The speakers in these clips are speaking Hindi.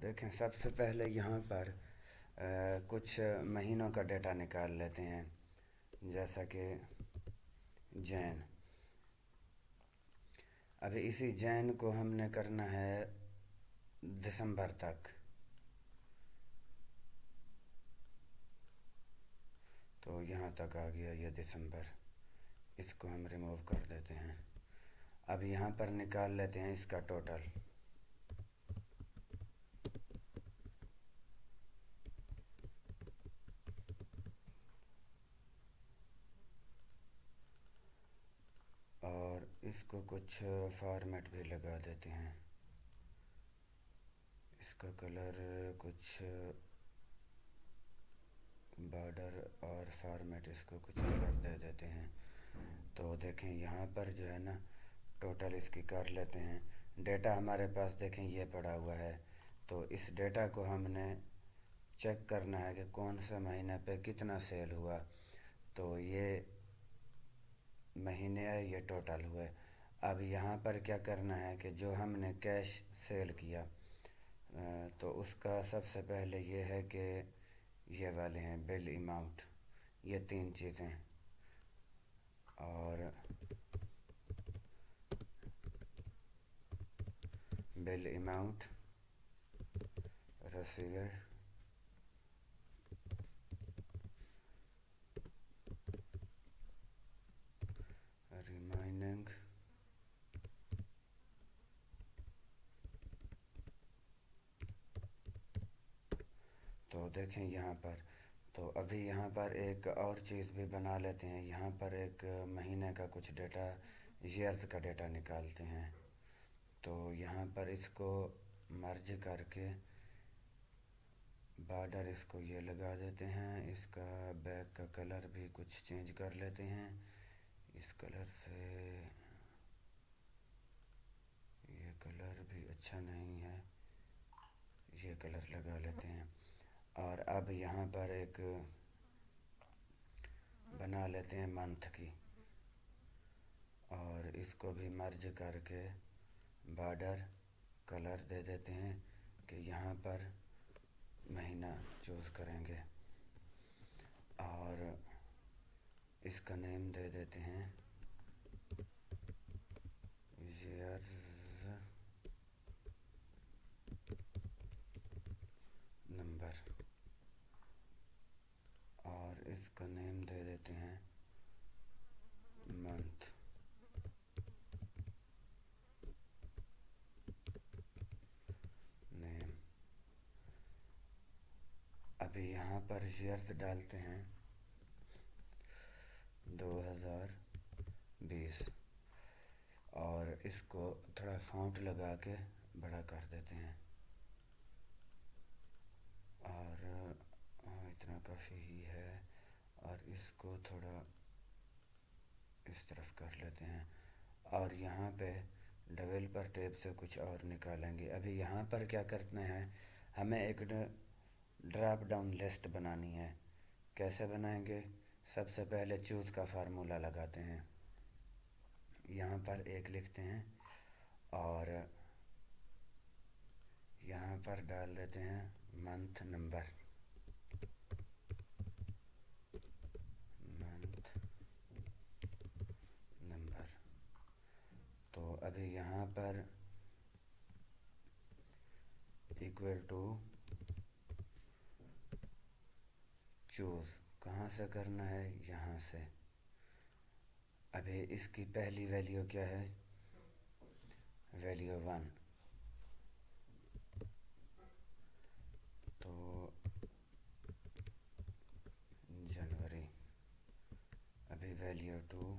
देखें, सबसे पहले यहाँ पर कुछ महीनों का डेटा निकाल लेते हैं, जैसा कि जैन। अभी इसी जैन को हमने करना है दिसंबर तक, तो यहाँ तक आ गया ये दिसंबर। इसको हम रिमूव कर देते हैं। अब यहाँ पर निकाल लेते हैं इसका टोटल। और इसको कुछ फॉर्मेट भी लगा देते हैं। इसका कलर कुछ बॉर्डर और फॉर्मेट, इसको कुछ कलर दे देते हैं। तो देखें यहाँ पर जो है ना, टोटल इसकी कर लेते हैं। डेटा हमारे पास देखें ये पड़ा हुआ है, तो इस डेटा को हमने चेक करना है कि कौन सा महीने पे कितना सेल हुआ। तो ये महीने है, ये टोटल हुए। अब यहाँ पर क्या करना है कि जो हमने कैश सेल किया, तो उसका सबसे पहले ये है कि ये वाले हैं बिल अमाउंट, ये तीन चीज़ें। और बिल अमाउंट, रिसीवर, रिमाइनिंग, तो देखें यहाँ पर। तो अभी यहाँ पर एक और चीज़ भी बना लेते हैं। यहाँ पर एक महीने का कुछ डेटा, ईयर्स का डेटा निकालते हैं। तो यहाँ पर इसको मर्ज करके बॉर्डर इसको ये लगा देते हैं। इसका बैक का कलर भी कुछ चेंज कर लेते हैं। इस कलर से ये कलर भी अच्छा नहीं है, ये कलर लगा लेते हैं। और अब यहाँ पर एक बना लेते हैं मंथ की, और इसको भी मर्ज करके बॉर्डर कलर दे देते हैं कि यहाँ पर महीना चूज़ करेंगे। और इसका नेम दे देते हैं ईयर्स नंबर, और इसका नेम दे देते हैं मंथ। नेम। अभी यहाँ पर ईयर्स डालते हैं 2020, और इसको थोड़ा फ़ॉन्ट लगा के बड़ा कर देते हैं। और इतना काफ़ी ही है। और इसको थोड़ा इस तरफ कर लेते हैं। और यहाँ पे डेवलपर टैब से कुछ और निकालेंगे। अभी यहाँ पर क्या करना है, हमें एक ड्रॉप डाउन लिस्ट बनानी है। कैसे बनाएंगे? सबसे पहले चूज़ का फार्मूला लगाते हैं। यहाँ पर एक लिखते हैं, और यहाँ पर डाल देते हैं मंथ नंबर, मंथ नंबर। तो अभी यहाँ पर इक्वल टू चूज़ कहाँ से करना है? यहाँ से। अभी इसकी पहली वैल्यू क्या है? वैल्यू 1। तो जनवरी। अभी वैल्यू 2,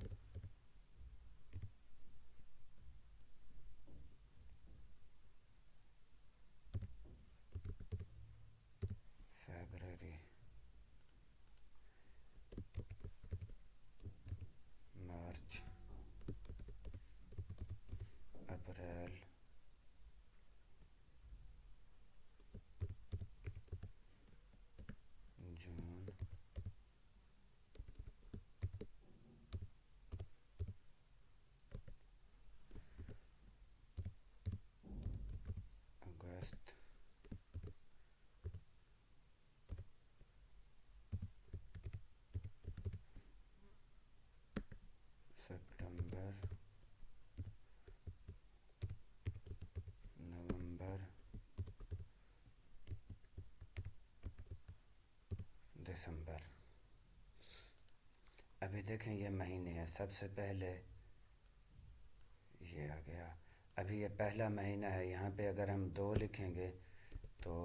फरवरी, मार्च, अप्रैल, जून, दिसंबर। अभी देखें ये महीने हैं, सबसे पहले ये आ गया। अभी ये पहला महीना है, यहाँ पे अगर हम 2 लिखेंगे तो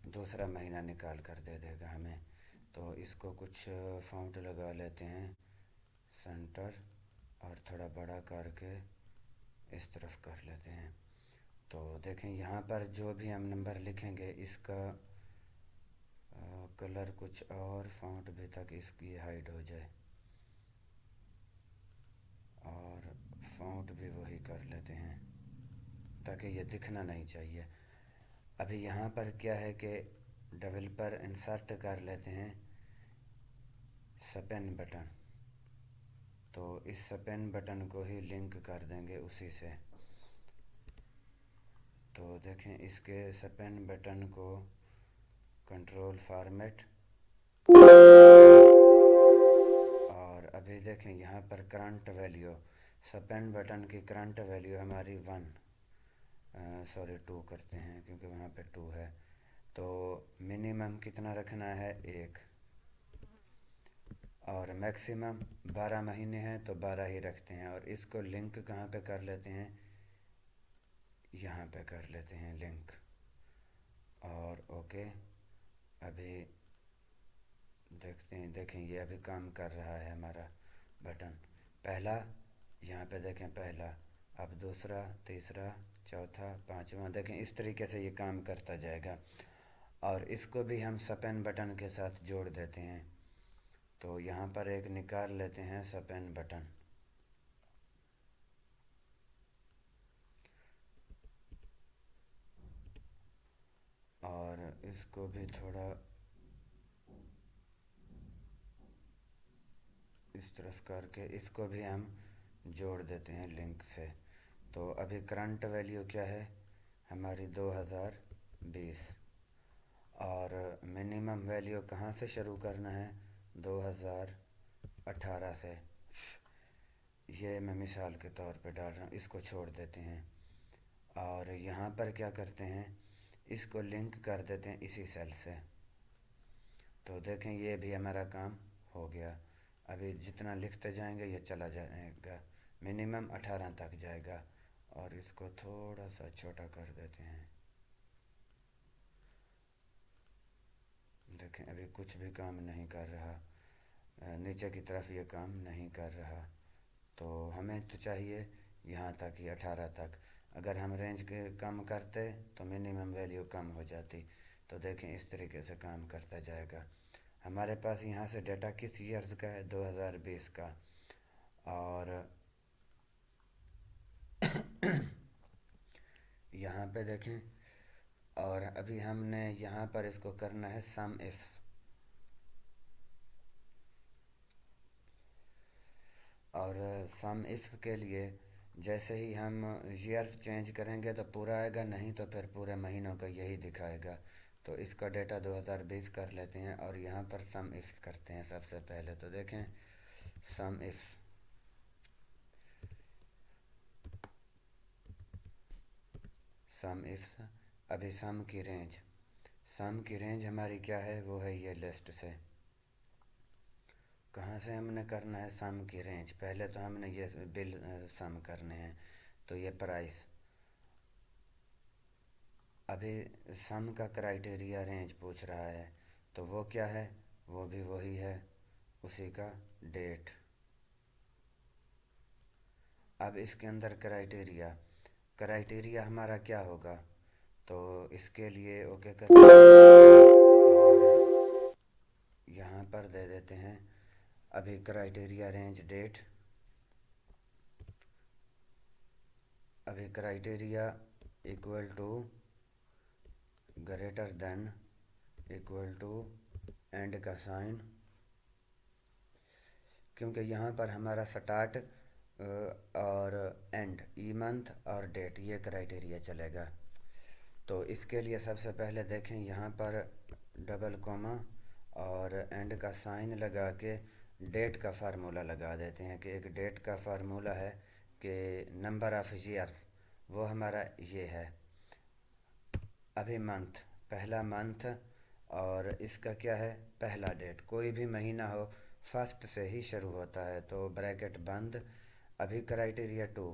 दूसरा महीना निकाल कर दे देगा हमें। तो इसको कुछ फ़ॉन्ट लगा लेते हैं, सेंटर, और थोड़ा बड़ा करके इस तरफ कर लेते हैं। तो देखें यहाँ पर जो भी हम नंबर लिखेंगे इसका कलर कुछ और फ़ॉन्ट भी ताकि इसकी हाइड हो जाए, और फ़ॉन्ट भी वही कर लेते हैं ताकि ये दिखना नहीं चाहिए। अभी यहाँ पर क्या है कि डेवलपर इंसर्ट कर लेते हैं स्पेन बटन, तो इस स्पेन बटन को ही लिंक कर देंगे उसी से। तो देखें इसके स्पेन बटन को कंट्रोल फॉर्मेट, और अभी देखें यहाँ पर करंट वैल्यू, स्पेन बटन की करंट वैल्यू हमारी 2 करते हैं क्योंकि वहाँ पे 2 है। तो मिनिमम कितना रखना है, 1, और मैक्सिमम 12 महीने हैं तो 12 ही रखते हैं। और इसको लिंक कहाँ पे कर लेते हैं, यहाँ पे कर लेते हैं लिंक, और ओके। अभी देखते हैं, देखें ये अभी काम कर रहा है हमारा बटन। पहला, यहाँ पे देखें पहला, अब दूसरा, तीसरा, चौथा, पांचवा, देखें इस तरीके से ये काम करता जाएगा। और इसको भी हम स्पेन बटन के साथ जोड़ देते हैं। तो यहाँ पर एक निकाल लेते हैं स्पेन बटन, और इसको भी थोड़ा इस तरफ करके इसको भी हम जोड़ देते हैं लिंक से। तो अभी करंट वैल्यू क्या है हमारी, 2020, और मिनिमम वैल्यू कहाँ से शुरू करना है, 2018 से। ये मैं मिसाल के तौर पे डाल रहा हूँ, इसको छोड़ देते हैं। और यहाँ पर क्या करते हैं, इसको लिंक कर देते हैं इसी सेल से। तो देखें ये भी हमारा काम हो गया। अभी जितना लिखते जाएंगे ये चला जाएगा, मिनिमम 18 तक जाएगा। और इसको थोड़ा सा छोटा कर देते हैं। देखें अभी कुछ भी काम नहीं कर रहा, नीचे की तरफ ये काम नहीं कर रहा। तो हमें तो चाहिए यहाँ तक ही, 18 तक। अगर हम रेंज के कम करते तो मिनिमम वैल्यू कम हो जाती। तो देखें इस तरीके से काम करता जाएगा। हमारे पास यहाँ से डेटा किस ईयर्स का है, 2020 का। और यहाँ पे देखें, और अभी हमने यहाँ पर इसको करना है सम इफ्स। और सम इफ्स के लिए जैसे ही हम ईयर्स चेंज करेंगे तो पूरा आएगा, नहीं तो फिर पूरे महीनों का यही दिखाएगा। तो इसका डेटा 2020 कर लेते हैं और यहाँ पर सम इफ्स करते हैं सबसे पहले। तो देखें सम इफ्स, सम इफ्स, अभी सम की रेंज हमारी क्या है, वो है ये लिस्ट से। कहाँ से हमने करना है सम की रेंज, पहले तो हमने ये बिल सम करने हैं। तो ये प्राइस, अभी सम का क्राइटेरिया रेंज पूछ रहा है, तो वो क्या है, वो भी वही है, उसी का डेट। अब इसके अंदर क्राइटेरिया हमारा क्या होगा, तो इसके लिए ओके करते हैं, और यहाँ पर दे देते हैं अभी क्राइटेरिया रेंज डेट। अभी criteria equal to greater than equal to and का साइन, क्योंकि यहाँ पर हमारा स्टार्ट और एंड, ई मंथ और डेट, ये क्राइटेरिया चलेगा। तो इसके लिए सबसे पहले देखें यहाँ पर डबल कोमा और एंड का साइन लगा के डेट का फार्मूला लगा देते हैं कि एक डेट का फार्मूला है कि नंबर ऑफ ईयर्स, वो हमारा ये है। अभी मंथ, पहला मंथ और इसका क्या है, पहला डेट। कोई भी महीना हो फर्स्ट से ही शुरू होता है, तो ब्रैकेट बंद। अभी क्राइटेरिया टू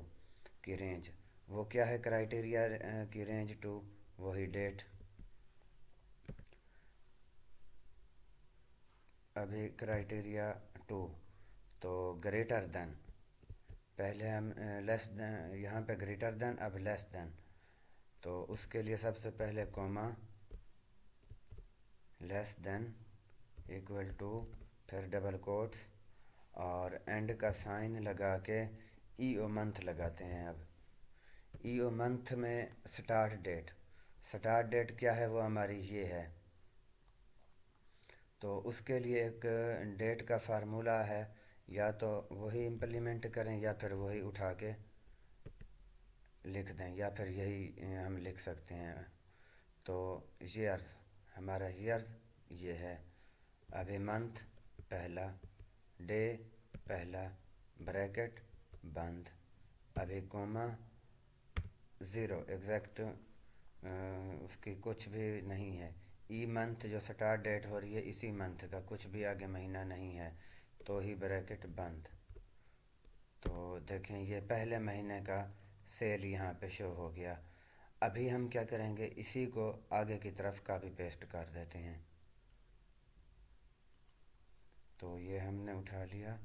की रेंज, वो क्या है क्राइटेरिया की रेंज टू, वही डेट। अभी क्राइटेरिया टू, तो ग्रेटर देन, पहले हम लेस देन, यहाँ पे ग्रेटर देन, अब लेस देन। तो उसके लिए सबसे पहले comma, less than, equal to, फिर डबल कोट्स, और एंड का साइन लगा के ईओ मंथ लगाते हैं। अब ईओ मंथ में स्टार्ट डेट, स्टार्ट डेट क्या है वो हमारी ये है। तो उसके लिए एक डेट का फार्मूला है, या तो वही इम्प्लीमेंट करें या फिर वही उठा के लिख दें, या फिर यही हम लिख सकते हैं। तो ईयर्स, हमारा ईयर्स ये है। अभी मंथ पहला, डे पहला, ब्रैकेट बंद, अभी कोमा, ज़ीरो एग्जैक्ट उसकी कुछ भी नहीं है। ई मंथ जो स्टार्ट डेट हो रही है इसी मंथ का, कुछ भी आगे महीना नहीं है, तो ही ब्रैकेट बंद। तो देखें ये पहले महीने का सेल यहाँ पे शो हो गया। अभी हम क्या करेंगे, इसी को आगे की तरफ कॉपी पेस्ट कर देते हैं। तो ये हमने उठा लिया।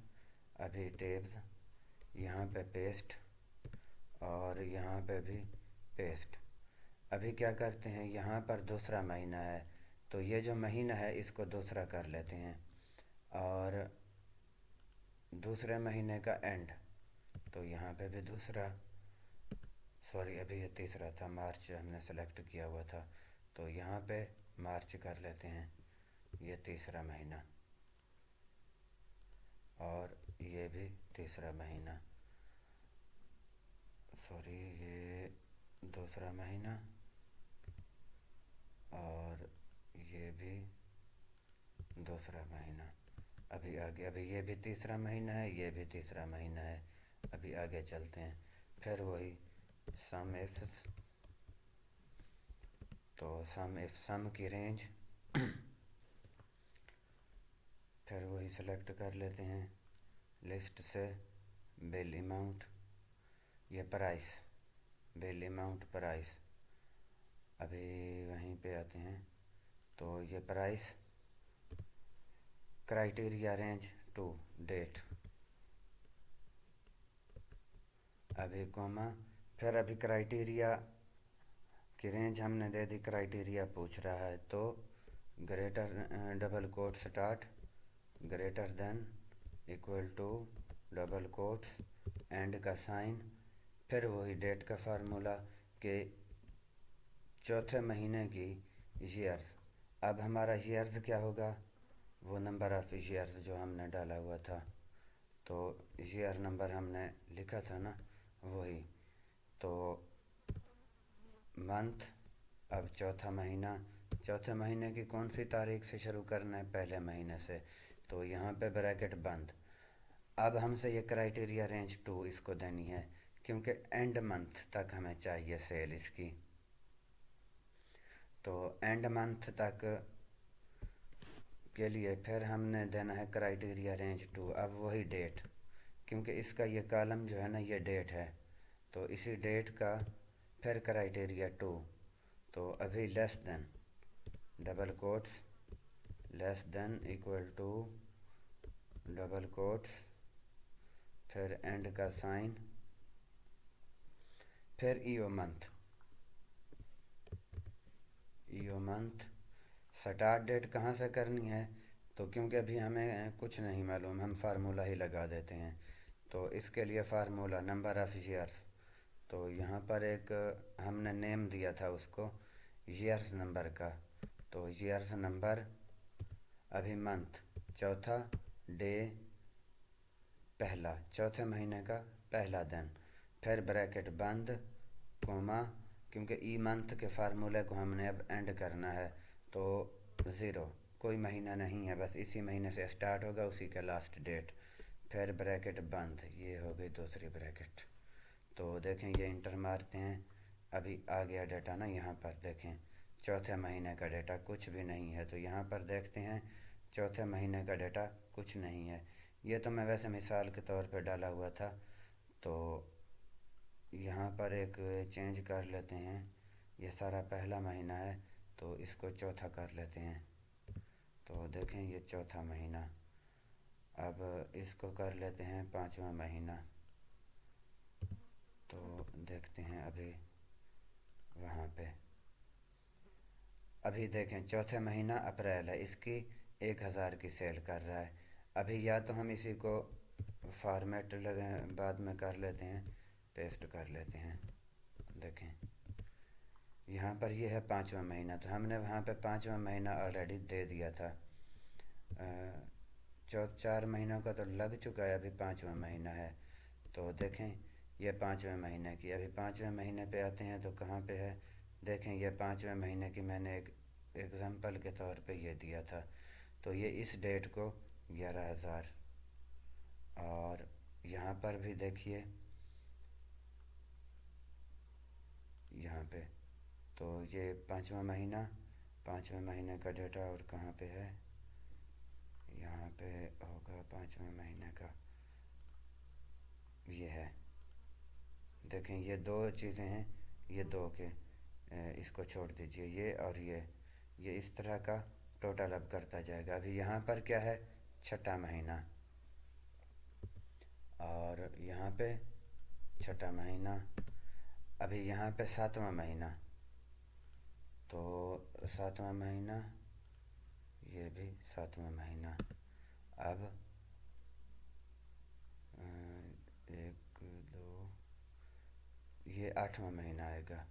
अभी टेब्स यहाँ पे पेस्ट, और यहाँ पे भी पेस्ट। अभी क्या करते हैं, यहाँ पर दूसरा महीना है, तो ये जो महीना है इसको दूसरा कर लेते हैं, और दूसरे महीने का एंड, तो यहाँ पे भी दूसरा, सॉरी अभी ये तीसरा था, मार्च हमने सेलेक्ट किया हुआ था, तो यहाँ पे मार्च कर लेते हैं, ये तीसरा महीना, और ये भी तीसरा महीना, सॉरी ये दूसरा महीना, और ये भी दूसरा महीना। अभी आगे, अभी ये भी तीसरा महीना है, ये भी तीसरा महीना है। अभी आगे चलते हैं, फिर वही सम इफ्स, तो सम इफ सम की रेंज, फिर वही सेलेक्ट कर लेते हैं लिस्ट से, बिल अमाउंट, ये प्राइस, बिल अमाउंट प्राइस। अभी वहीं पे आते हैं, तो ये price, criteria range two, date, अभी कॉमा, फिर अभी क्राइटेरिया की रेंज हमने दे दी, क्राइटेरिया पूछ रहा है, तो greater double quote start, greater than, equal to, double quotes, and का साइन, फिर वही डेट का फार्मूला के चौथे महीने की ईयर्स। अब हमारा ईयर्स क्या होगा, वो नंबर ऑफ ईयर्स जो हमने डाला हुआ था, तो ईयर नंबर हमने लिखा था ना, वही। तो मंथ, अब चौथा महीना, चौथे महीने की कौन सी तारीख से शुरू करना है, पहले महीने से, तो यहाँ पे ब्रैकेट बंद। अब हमसे ये क्राइटेरिया रेंज टू इसको देनी है, क्योंकि एंड मंथ तक हमें चाहिए सेल इसकी, तो एंड मंथ तक के लिए फिर हमने देना है क्राइटेरिया रेंज टू। अब वही डेट, क्योंकि इसका ये कॉलम जो है ना ये डेट है, तो इसी डेट का फिर क्राइटेरिया टू, तो अभी less than, double quotes, less than, equal to, double quotes, फिर एंड का साइन, फिर EO month, EO month. Start date कहाँ से करनी है, तो क्योंकि अभी हमें कुछ नहीं मालूम, हम फार्मूला ही लगा देते हैं। तो इसके लिए फार्मूला नंबर ऑफ़ ईयर्स, तो यहाँ पर एक हमने नेम दिया था उसको ईयर्स नंबर का, तो ईयर्स नंबर, अभी मंथ चौथा, डे पहला, चौथे महीने का पहला दिन, फिर ब्रैकेट बंद, कोमा, क्योंकि ई मंथ के फार्मूले को हमने अब एंड करना है, तो ज़ीरो, कोई महीना नहीं है, बस इसी महीने से स्टार्ट होगा, उसी का लास्ट डेट, फिर ब्रैकेट बंद, ये हो गई दूसरी ब्रैकेट। तो देखें ये इंटर मारते हैं, अभी आ गया डाटा ना यहाँ पर देखें, चौथे महीने का डेटा कुछ भी नहीं है। तो यहाँ पर देखते हैं चौथे महीने का डेटा कुछ नहीं है। ये तो मैं वैसे मिसाल के तौर पे डाला हुआ था। तो यहाँ पर एक चेंज कर लेते हैं। ये सारा पहला महीना है तो इसको चौथा कर लेते हैं। तो देखें ये चौथा महीना। अब इसको कर लेते हैं पाँचवा महीना। तो देखते हैं अभी वहाँ पे अभी देखें चौथे महीना अप्रैल है, इसकी 1,000 की सेल कर रहा है। अभी या तो हम इसी को फॉर्मेट लगे बाद में कर लेते हैं, पेस्ट कर लेते हैं। देखें यहाँ पर ये है पाँचवा महीना, तो हमने वहाँ पे पाँचवा महीना ऑलरेडी दे दिया था। 4 महीनों का तो लग चुका है, अभी पाँचवा महीना है। तो देखें ये पाँचवें महीने की, अभी पाँचवें महीने पे आते हैं तो कहाँ पे है। देखें ये पाँचवें महीने की मैंने एक एग्ज़ाम्पल के तौर पे ये दिया था। तो ये इस डेट को 11,000। और यहाँ पर भी देखिए यहाँ पे तो ये पाँचवा महीना, पाँचवें महीने का डेटा और कहाँ पे है, यहाँ पे होगा पाँचवें महीने का, ये है। देखें ये दो चीज़ें हैं, ये दो के इसको छोड़ दीजिए, ये और ये इस तरह का टोटल अब करता जाएगा। अभी यहाँ पर क्या है, छठा महीना, और यहाँ पे छठा महीना। अभी यहाँ पे सातवां महीना, तो सातवां महीना, ये भी सातवां महीना। अब एक दो, ये आठवां महीना आएगा।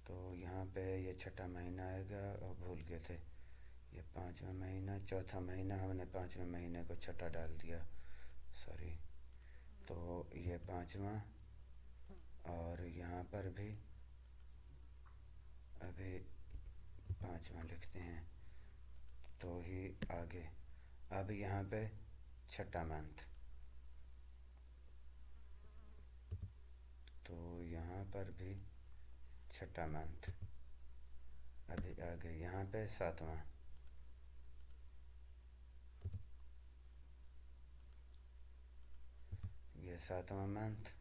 तो यहाँ पे ये छठा महीना आएगा, और भूल गए थे ये पाँचवा महीना, चौथा महीना, हमने पाँचवें महीने को छठा डाल दिया, सॉरी। तो ये पाँचवा, और यहाँ पर भी अभी पाँचवा लिखते हैं तो ही आगे। अब यहाँ पे छठा मंथ, तो यहाँ पर भी छठा मंथ। अभी आगे यहाँ पे सातवां, ये सातवां मंथ।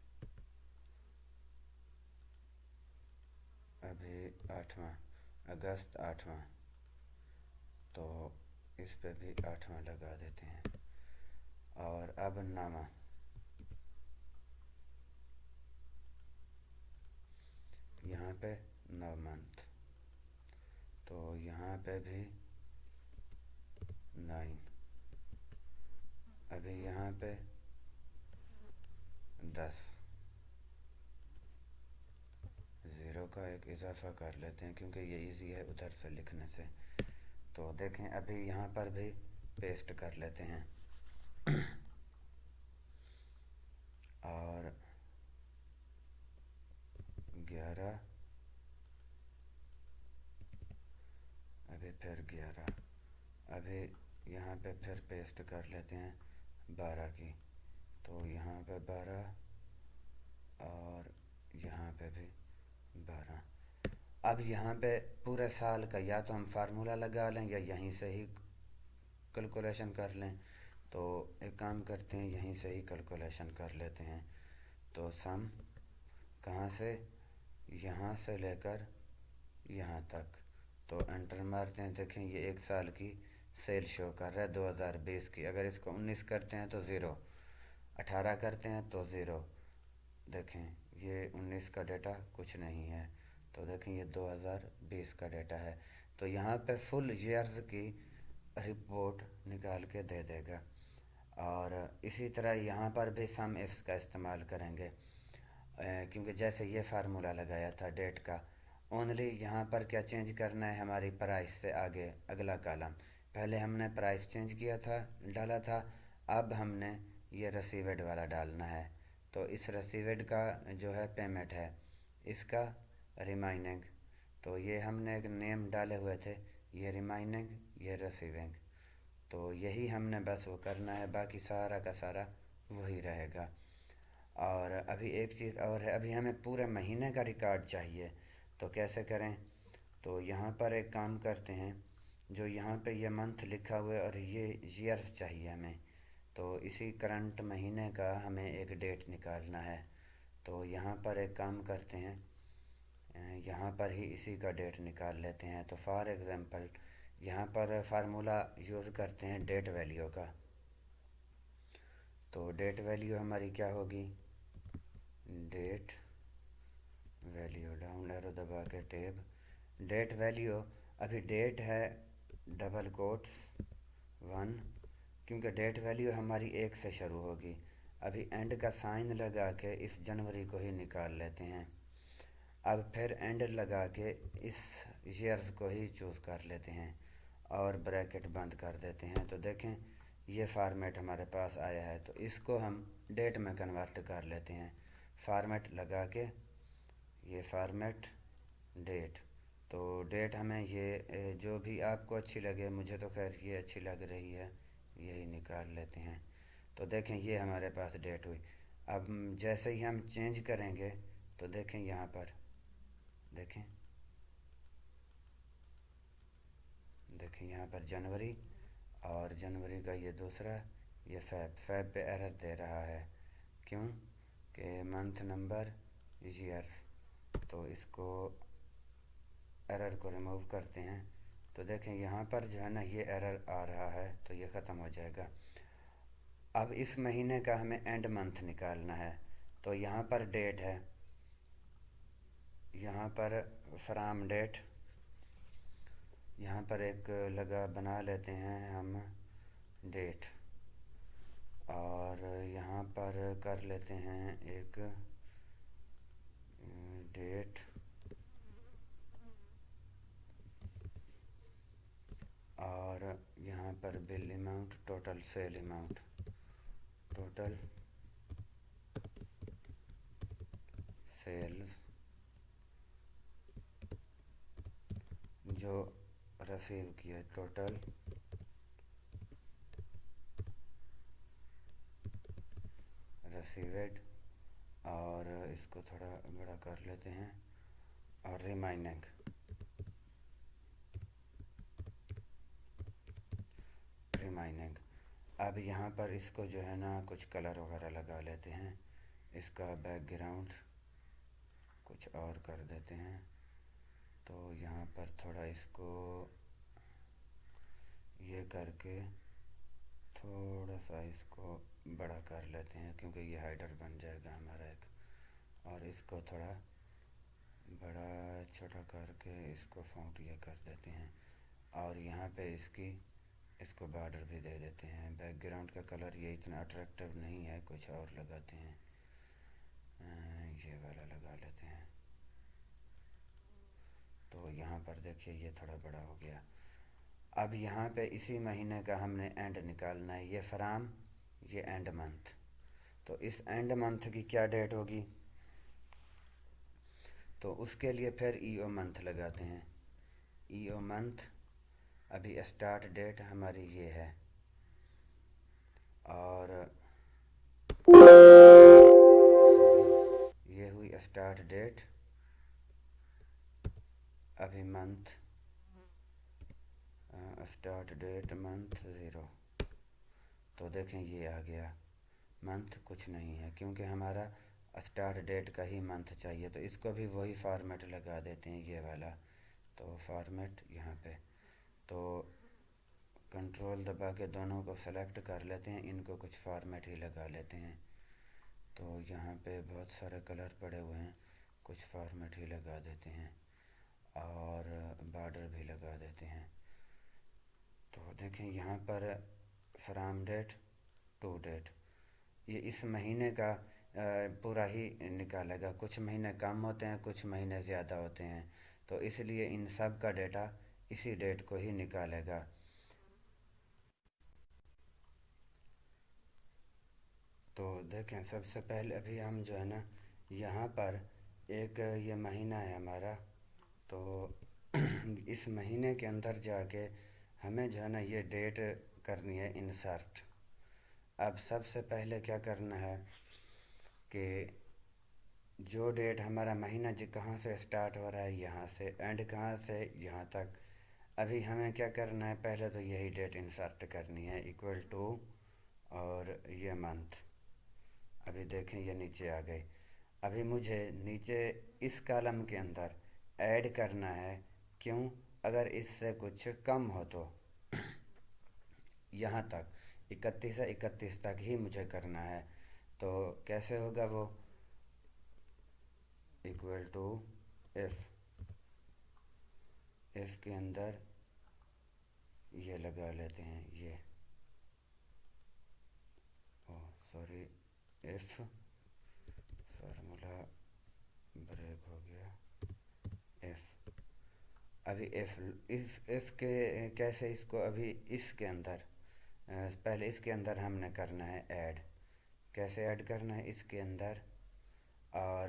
अभी आठवां, अगस्त आठवां, तो इस पे भी आठवां लगा देते हैं। और अब नवा, यहाँ पे 9 मंथ, तो यहाँ पे भी 9। अभी यहाँ पे 10, ज़ीरो का एक इजाफा कर लेते हैं क्योंकि ये इजी है उधर से लिखने से। तो देखें अभी यहाँ पर भी पेस्ट कर लेते हैं। और 11, अभी फिर 11, अभी यहाँ पे फिर पेस्ट कर लेते हैं 12 की, तो यहाँ पे 12, और यहाँ पे भी 12। अब यहाँ पे पूरे साल का या तो हम फार्मूला लगा लें या यहीं से ही कैलकुलेशन कर लें। तो एक काम करते हैं, यहीं से ही कैलकुलेशन कर लेते हैं। तो सम कहाँ से, यहाँ से लेकर यहाँ तक, तो एंटर मारते हैं। देखें ये एक साल की सेल शो कर रहा है 2020 की। अगर इसको 19 करते हैं तो ज़ीरो, 18 करते हैं तो ज़ीरो। देखें ये 19 का डेटा कुछ नहीं है, तो देखें ये 2020 का डेटा है। तो यहाँ पे फुल ईयर्स की रिपोर्ट निकाल के दे देगा। और इसी तरह यहाँ पर भी सम इफ्स का इस्तेमाल करेंगे, क्योंकि जैसे ये फार्मूला लगाया था डेट का, ओनली यहाँ पर क्या चेंज करना है, हमारी प्राइस से आगे अगला कॉलम। पहले हमने प्राइस चेंज किया था, डाला था, अब हमने ये रसीवेड वाला डालना है। तो इस रसीवेड का जो है पेमेंट है, इसका रिमाइनिंग, तो ये हमने एक नेम डाले हुए थे, ये रिमाइनिंग, ये रसीविंग। तो यही हमने बस वो करना है, बाकी सारा का सारा वही रहेगा। और अभी एक चीज़ और है, अभी हमें पूरे महीने का रिकॉर्ड चाहिए। तो कैसे करें, तो यहाँ पर एक काम करते हैं, जो यहाँ पे ये मंथ लिखा हुआ है और ये ईयर्स चाहिए हमें, तो इसी करंट महीने का हमें एक डेट निकालना है। तो यहाँ पर एक काम करते हैं, यहाँ पर ही इसी का डेट निकाल लेते हैं। तो फॉर एग्ज़ाम्पल यहाँ पर फार्मूला यूज़ करते हैं डेट वैल्यू का। तो डेट वैल्यू हमारी क्या होगी, डेट वैल्यू, डाउन एरो दबा के टैब, डेट वैल्यू, अभी डेट है डबल कोट्स 1, क्योंकि डेट वैल्यू हमारी 1 से शुरू होगी। अभी एंड का साइन लगा के इस जनवरी को ही निकाल लेते हैं। अब फिर एंड लगा के इस ईयर्स को ही चूज़ कर लेते हैं और ब्रैकेट बंद कर देते हैं। तो देखें ये फॉर्मेट हमारे पास आया है। तो इसको हम डेट में कन्वर्ट कर लेते हैं, फॉर्मेट लगा के, ये फॉर्मेट डेट। तो डेट हमें ये जो भी आपको अच्छी लगे, मुझे तो खैर ये अच्छी लग रही है, यही निकाल लेते हैं। तो देखें ये हमारे पास डेट हुई। अब जैसे ही हम चेंज करेंगे तो देखें यहाँ पर, देखें देखें यहाँ पर जनवरी, और जनवरी का ये दूसरा, ये फैब पे एरर दे रहा है। क्यों कि मंथ नंबर ईयर्स। तो इसको एरर को रिमूव करते हैं। तो देखें यहाँ पर जो है ना ये एरर आ रहा है, तो ये ख़त्म हो जाएगा। अब इस महीने का हमें एंड मंथ निकालना है। तो यहाँ पर डेट है, यहाँ पर फ्राम डेट, यहाँ पर एक लगा बना लेते हैं हम डेट, और यहाँ पर कर लेते हैं एक डेट, और यहाँ पर bill amount, total sale amount, total sales जो रिसीव किया, टोटल रिसीवेड, और इसको थोड़ा बड़ा कर लेते हैं, और रिमाइनिंग, रिमाइनिंग। अब यहाँ पर इसको जो है ना कुछ कलर वगैरह लगा लेते हैं, इसका बैकग्राउंड कुछ और कर देते हैं। तो यहाँ पर थोड़ा इसको ये करके थोड़ा सा इसको बड़ा कर लेते हैं, क्योंकि ये हाइडर बन जाएगा हमारा एक, और इसको थोड़ा बड़ा छोटा करके इसको फ़ॉन्ट ये कर देते हैं, और यहाँ पे इसको बॉर्डर भी दे देते हैं। बैकग्राउंड का कलर ये इतना अट्रैक्टिव नहीं है, कुछ और लगाते हैं, ये वाला लगा लेते हैं। तो यहाँ पर देखिए ये थोड़ा बड़ा हो गया। अब यहाँ पे इसी महीने का हमने एंड निकालना है, ये फ्राम, ये एंड मंथ। तो इस एंड मंथ की क्या डेट होगी, तो उसके लिए फिर ईओ मंथ लगाते हैं, ईओ मंथ। अभी स्टार्ट डेट हमारी ये है, और सॉरी ये हुई स्टार्ट डेट। अभी मंथ, स्टार्ट डेट मंथ 0। तो देखें ये आ गया, मंथ कुछ नहीं है क्योंकि हमारा स्टार्ट डेट का ही मंथ चाहिए। तो इसको भी वही फॉर्मेट लगा देते हैं, ये वाला। तो फॉर्मेट यहाँ पे, तो कंट्रोल दबा के दोनों को सेलेक्ट कर लेते हैं, इनको कुछ फॉर्मेट ही लगा लेते हैं। तो यहाँ पे बहुत सारे कलर पड़े हुए हैं, कुछ फॉर्मेट ही लगा देते हैं, और बॉर्डर भी लगा देते हैं। तो देखें यहाँ पर फ्राम डेट टू डेट, ये इस महीने का पूरा ही निकालेगा। कुछ महीने कम होते हैं, कुछ महीने ज़्यादा होते हैं, तो इसलिए इन सब का डेटा इसी डेट को ही निकालेगा। तो देखें सबसे पहले अभी हम जो है ना यहाँ पर एक ये महीना है हमारा, तो इस महीने के अंदर जाके हमें जो है ना ये डेट करनी है इंसर्ट। अब सबसे पहले क्या करना है कि जो डेट हमारा महीना जो कहाँ से स्टार्ट हो रहा है यहाँ से, एंड कहाँ से यहाँ तक। अभी हमें क्या करना है, पहले तो यही डेट इंसर्ट करनी है इक्वल टू, और ये मंथ। अभी देखें ये नीचे आ गई। अभी मुझे नीचे इस कॉलम के अंदर ऐड करना है। क्यों? अगर इससे कुछ कम हो तो यहाँ तक 31 से 31 तक ही मुझे करना है। तो कैसे होगा वो, इक्वल टू एफ, एफ के अंदर ये लगा लेते हैं, ये ओ सॉरी, एफ फार्मूला ब्रेक हो गया, एफ। अभी एफ के कैसे इसको अभी इसके अंदर पहले इसके अंदर हमने करना है ऐड। कैसे ऐड करना है इसके अंदर, और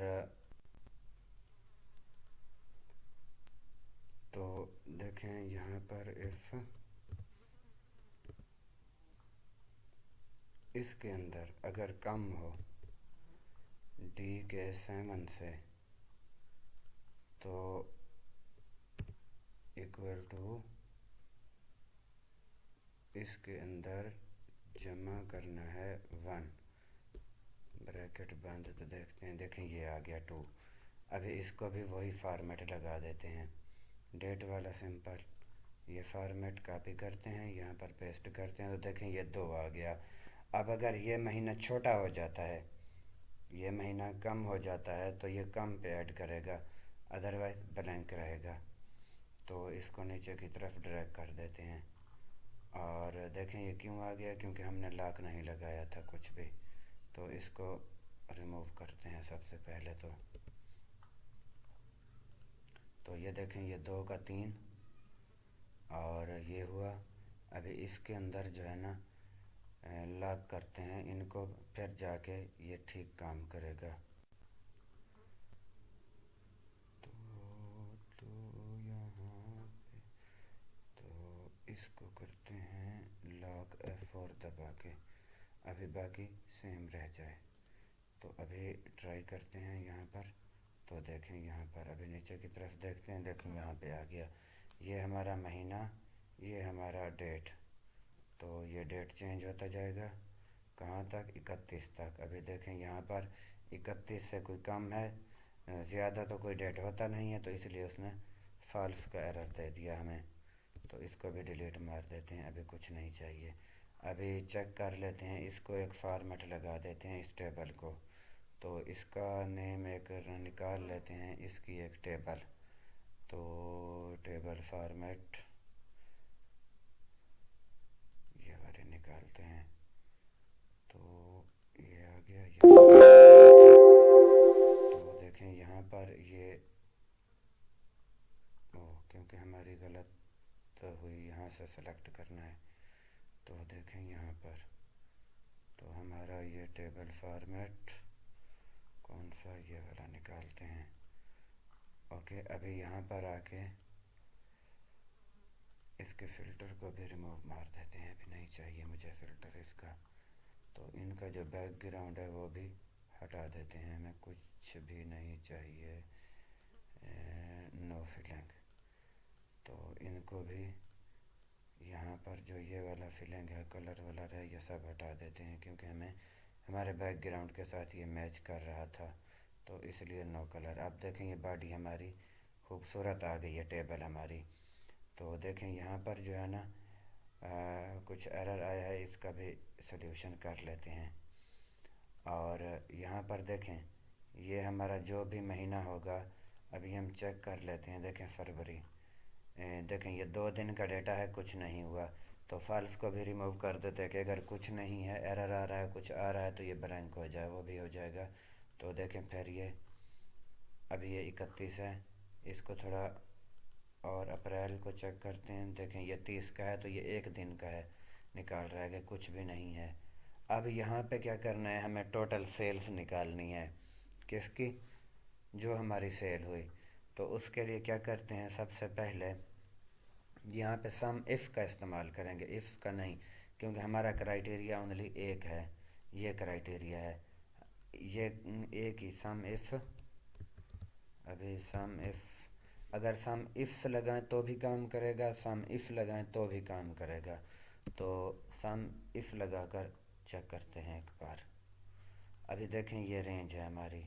तो देखें यहाँ पर इफ इसके अंदर अगर कम हो डी के 7 से, तो इक्वल टू इसके अंदर जमा करना है 1, ब्रैकेट बंद। तो देखते हैं, देखें ये आ गया 2। अभी इसको भी वही फॉर्मेट लगा देते हैं, डेट वाला सिंपल। ये फॉर्मेट कॉपी करते हैं, यहाँ पर पेस्ट करते हैं, तो देखें ये 2 आ गया। अब अगर ये महीना छोटा हो जाता है, ये महीना कम हो जाता है, तो ये कम पे ऐड करेगा, अदरवाइज ब्लैंक रहेगा। तो इसको नीचे की तरफ ड्रैग कर देते हैं। और देखें ये क्यों आ गया, क्योंकि हमने लॉक नहीं लगाया था कुछ भी। तो इसको रिमूव करते हैं सबसे पहले। तो ये देखें ये 2 का 3 और ये हुआ। अभी इसके अंदर जो है ना लॉक करते हैं इनको, फिर जाके ये ठीक काम करेगा। तो तो यहाँ पे तो इसको करते हैं लॉक F4 दबा के, अभी बाकी सेम रह जाए। तो अभी ट्राई करते हैं यहाँ पर। तो देखें यहाँ पर अभी नीचे की तरफ देखते हैं, देखें यहाँ पे आ गया, ये हमारा महीना, ये हमारा डेट। तो ये डेट चेंज होता जाएगा कहाँ तक, 31 तक। अभी देखें यहाँ पर 31 से कोई कम है, ज़्यादा तो कोई डेट होता नहीं है, तो इसलिए उसने फॉल्स का एरर दे दिया हमें। तो इसको भी डिलीट मार देते हैं, अभी कुछ नहीं चाहिए। अभी चेक कर लेते हैं, इसको एक फॉर्मेट लगा देते हैं इस टेबल को। तो इसका नेम एक निकाल लेते हैं, इसकी एक टेबल। तो टेबल फॉर्मेट ये वाले निकालते हैं। तो ये आ गया, ये तो देखें यहाँ पर ये ओ, क्योंकि हमारी गलत हुई, यहाँ से सेलेक्ट करना है। तो देखें यहाँ पर, तो हमारा ये टेबल फॉर्मेट कौन सा, ये वाला निकालते हैं। ओके, अभी यहाँ पर आके इसके फ़िल्टर को भी रिमूव मार देते हैं, अभी नहीं चाहिए मुझे फ़िल्टर इसका। तो इनका जो बैकग्राउंड है वो भी हटा देते हैं, हमें कुछ भी नहीं चाहिए, नो फिलिंग। तो इनको भी यहाँ पर जो ये वाला फिलिंग है, कलर वलर है, ये सब हटा देते हैं, क्योंकि हमें हमारे बैकग्राउंड के साथ ये मैच कर रहा था। तो इसलिए नो कलर। अब देखें ये बॉडी हमारी खूबसूरत आ गई है, टेबल हमारी। तो देखें यहाँ पर जो है ना कुछ एरर आया है, इसका भी सल्यूशन कर लेते हैं। और यहाँ पर देखें ये हमारा जो भी महीना होगा, अभी हम चेक कर लेते हैं। देखें फरवरी, देखें ये 2 दिन का डेटा है, कुछ नहीं हुआ। तो फॉल्स को भी रिमूव कर देते हैं कि अगर कुछ नहीं है, एरर आ रहा है, कुछ आ रहा है, तो ये ब्लैंक हो जाए, वो भी हो जाएगा। तो देखें फिर ये अभी ये 31 है, इसको थोड़ा और अप्रैल को चेक करते हैं। देखें ये 30 का है, तो ये 1 दिन का है, निकाल रहा है कि कुछ भी नहीं है। अब यहाँ पे क्या करना है, हमें टोटल सेल्स निकालनी है, किसकी, जो हमारी सेल हुई। तो उसके लिए क्या करते हैं, सबसे पहले यहाँ पे सम इफ़ का इस्तेमाल करेंगे, इफ्स का नहीं, क्योंकि हमारा क्राइटेरिया ओनली एक है, ये क्राइटेरिया है, ये एक ही सम इफ़ अभी सम इफ़, अगर सम इफ्स लगाएं तो भी काम करेगा, सम इफ़ लगाएं तो भी काम करेगा। तो सम इफ़ लगाकर चेक करते हैं एक बार। अभी देखें ये रेंज है हमारी,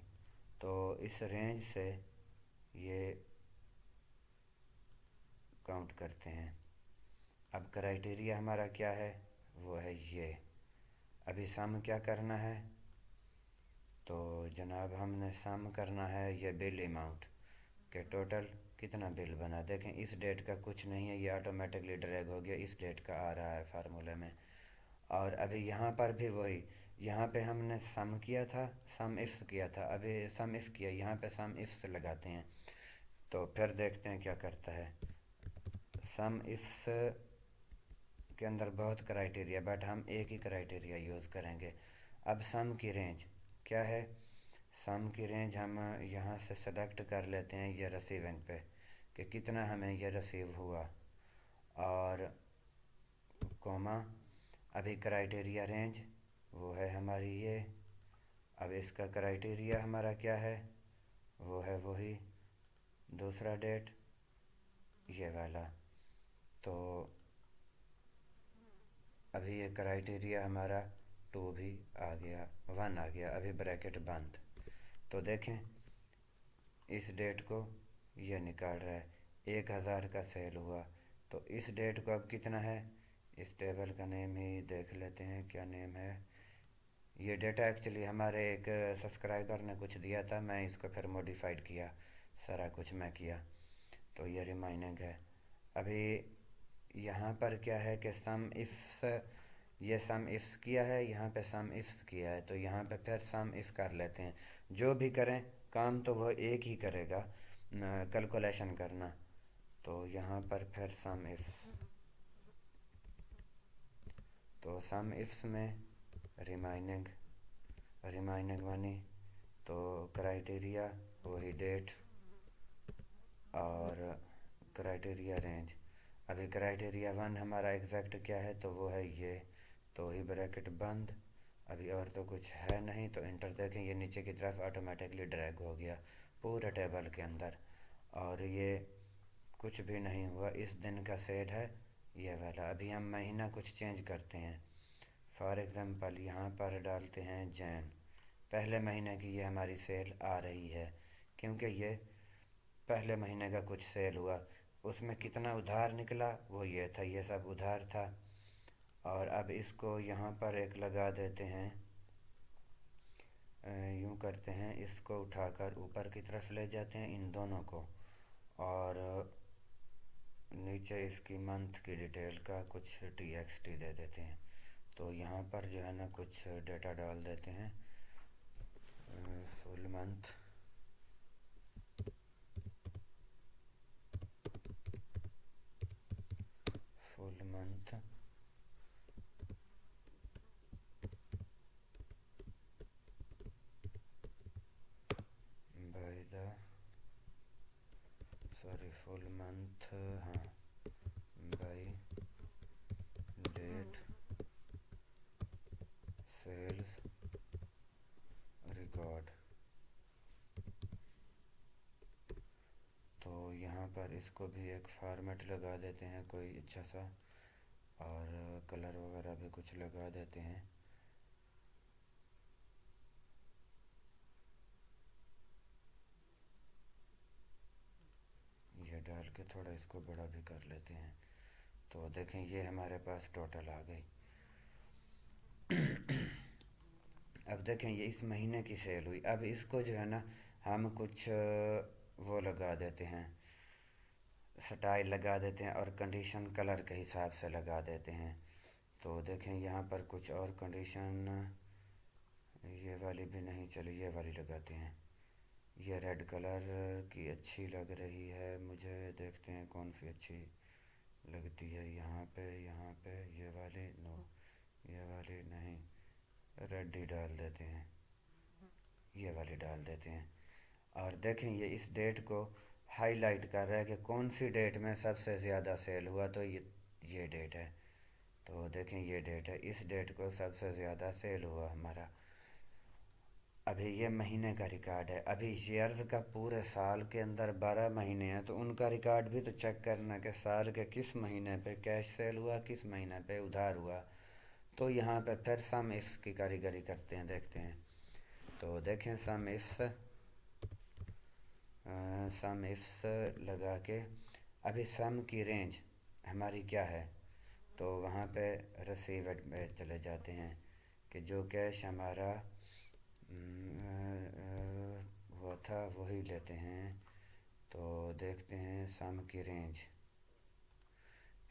तो इस रेंज से ये काउंट करते हैं। अब क्राइटेरिया हमारा क्या है, वो है ये। अभी सम क्या करना है, तो जनाब हमने सम करना है ये बिल अमाउंट के टोटल कितना बिल बना। देखें इस डेट का कुछ नहीं है, ये ऑटोमेटिकली ड्रैग हो गया, इस डेट का आ रहा है फार्मूले में। और अभी यहाँ पर भी वही, यहाँ पे हमने सम किया था, सम इफ्स किया था, अभी सम इफ़ किया, यहाँ पे सम इफ्स लगाते हैं। तो फिर देखते हैं क्या करता है। सम इफ्स के अंदर बहुत क्राइटेरिया, बट हम एक ही क्राइटेरिया यूज़ करेंगे। अब सम की रेंज क्या है, सम की रेंज हम यहाँ से सेलेक्ट कर लेते हैं ये रिसीविंग पे, कि कितना हमें ये रिसीव हुआ, और कॉमा, अभी क्राइटेरिया रेंज वो है हमारी ये। अब इसका क्राइटेरिया हमारा क्या है, वो है वही दूसरा डेट, ये वाला। तो अभी ये क्राइटेरिया हमारा 2 भी आ गया, 1 आ गया, अभी ब्रैकेट बंद। तो देखें इस डेट को ये निकाल रहा है, 1000 का सेल हुआ। तो इस डेट को अब कितना है, इस टेबल का नेम ही देख लेते हैं, क्या नेम है। ये डेटा एक्चुअली हमारे एक सब्सक्राइबर ने कुछ दिया था, मैं इसको फिर मॉडिफाइड किया, सारा कुछ मैं किया। तो ये रिमाइनिंग है। अभी यहाँ पर क्या है कि सम इफ्स, ये सम इफ्स किया है, यहाँ पे सम इफ्स किया है, तो यहाँ पे फिर सम इफ़ कर लेते हैं। जो भी करें काम तो वो एक ही करेगा, कैलकुलेशन करना। तो यहाँ पर फिर सम इफ्स, तो सम इफ्स में रिमाइनिंग, रिमाइनिंग मनी, तो क्राइटेरिया वही डेट, और क्राइटेरिया रेंज। अभी क्राइटेरिया 1 हमारा एग्जैक्ट क्या है, तो वो है ये, तो ही ब्रैकेट बंद। अभी और तो कुछ है नहीं, तो इंटर देखें, ये नीचे की तरफ ऑटोमेटिकली ड्रैग हो गया पूरे टेबल के अंदर। और ये कुछ भी नहीं हुआ, इस दिन का सेल है ये वाला। अभी हम महीना कुछ चेंज करते हैं, फॉर एग्ज़ाम्पल यहाँ पर डालते हैं जैन, पहले महीने की ये हमारी सेल आ रही है, क्योंकि ये पहले महीने का कुछ सेल हुआ, उसमें कितना उधार निकला वो ये था, ये सब उधार था। और अब इसको यहाँ पर एक लगा देते हैं, यूँ करते हैं, इसको उठाकर ऊपर की तरफ ले जाते हैं इन दोनों को, और नीचे इसकी मंथ की डिटेल का कुछ txt दे देते हैं। तो यहाँ पर जो है ना कुछ डेटा डाल देते हैं, full month, full month by the, sorry full month, हाँ, बाय डेट सेल्स रिकॉर्ड। तो यहाँ पर इसको भी एक फॉर्मेट लगा देते हैं कोई अच्छा सा, और कलर वगैरह भी कुछ लगा देते हैं। ये डाल के थोड़ा इसको बड़ा भी कर लेते हैं। तो देखें ये हमारे पास टोटल आ गई। अब देखें ये इस महीने की सेल हुई, अब इसको जो है ना हम कुछ वो लगा देते हैं, स्टाइल लगा देते हैं, और कंडीशन कलर के हिसाब से लगा देते हैं। तो देखें यहाँ पर कुछ और कंडीशन, ये वाली भी नहीं चली, ये वाली लगाते हैं। ये रेड कलर की अच्छी लग रही है मुझे, देखते हैं कौन सी अच्छी लगती है। यहाँ पे ये वाली, नो ये वाली नहीं, रेड ही डाल देते हैं, ये वाली डाल देते हैं। और देखें ये इस डेट को हाईलाइट कर रहा है कि कौन सी डेट में सबसे ज़्यादा सेल हुआ, तो ये डेट है। तो देखें ये डेट है, इस डेट को सबसे ज़्यादा सेल हुआ हमारा। अभी ये महीने का रिकॉर्ड है। अभी ईयर्स का पूरे साल के अंदर 12 महीने हैं, तो उनका रिकॉर्ड भी तो चेक करना कि साल के किस महीने पे कैश सेल हुआ, किस महीने पे उधार हुआ। तो यहाँ पे फिर सम इफ्स की कारीगरी करते हैं, देखते हैं। तो देखें सम इफ्स लगा के अभी सम की रेंज हमारी क्या है, तो वहाँ पे रिसीव्ड में चले जाते हैं कि जो कैश हमारा हुआ था वही लेते हैं। तो देखते हैं सम की रेंज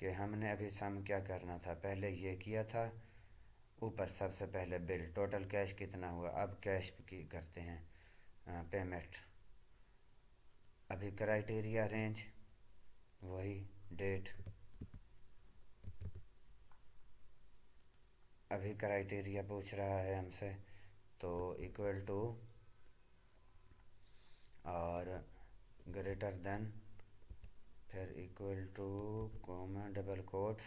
कि हमने अभी सम क्या करना था, पहले ये किया था। ऊपर सबसे पहले बिल टोटल कैश कितना हुआ, अब कैश की करते हैं पेमेंट। अभी क्राइटेरिया रेंज वही डेट, अभी क्राइटेरिया पूछ रहा है हमसे, तो इक्वल टू और ग्रेटर देन, फिर equal two comma double quotes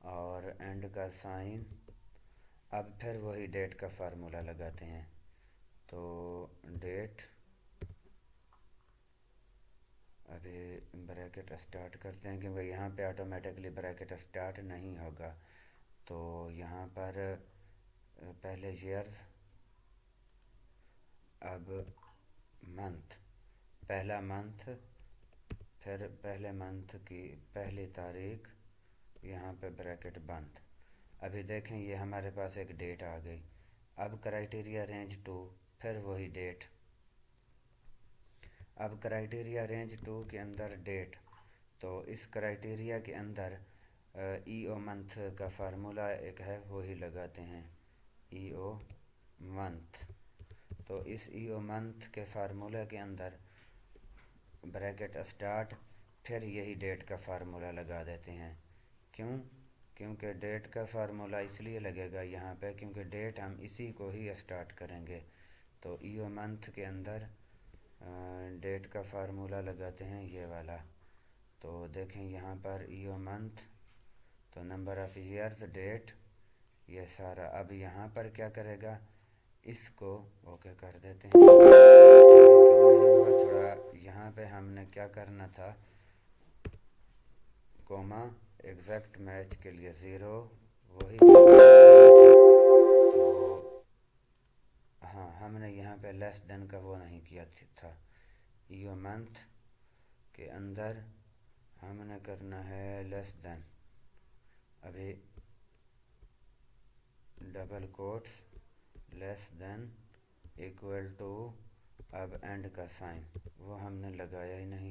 और एंड का साइन। अब फिर वही डेट का फार्मूला लगाते हैं। तो डेट, अभी ब्रैकेट स्टार्ट करते हैं क्योंकि यहाँ पे ऑटोमेटिकली ब्रैकेट स्टार्ट नहीं होगा। तो यहाँ पर पहले ईयर्स, अब मंथ, पहला मंथ, फिर पहले मंथ की पहली तारीख, यहाँ पे ब्रैकेट बंद। अभी देखें ये हमारे पास एक डेट आ गई। अब क्राइटेरिया रेंज टू, फिर वही डेट। अब क्राइटेरिया रेंज टू के अंदर डेट, तो इस क्राइटेरिया के अंदर ई ओ मंथ का फार्मूला एक है, वही लगाते हैं ई ओ मंथ। तो इस ई ओ मंथ के फार्मूला के अंदर ब्रैकेट स्टार्ट, फिर यही डेट का फार्मूला लगा देते हैं। क्यों? क्योंकि डेट का फार्मूला इसलिए लगेगा यहाँ पे क्योंकि डेट हम इसी को ही स्टार्ट करेंगे। तो ईओ मंथ के अंदर डेट का फार्मूला लगाते हैं ये वाला। तो देखें यहाँ पर ईओ मंथ, तो नंबर ऑफ़ ईयर्स, डेट, ये सारा। अब यहाँ पर क्या करेगा, इसको ओके कर देते हैं। थोड़ा यहाँ पे हमने क्या करना था, कोमा एग्जैक्ट मैच के लिए ज़ीरो, वही। तो हाँ, हमने यहाँ पे लेस देन का वो नहीं किया था। ईओ मंथ के अंदर हमने करना है लेस देन, अभी double quotes, less than, equal to, अब एंड का साइन वो हमने लगाया ही नहीं,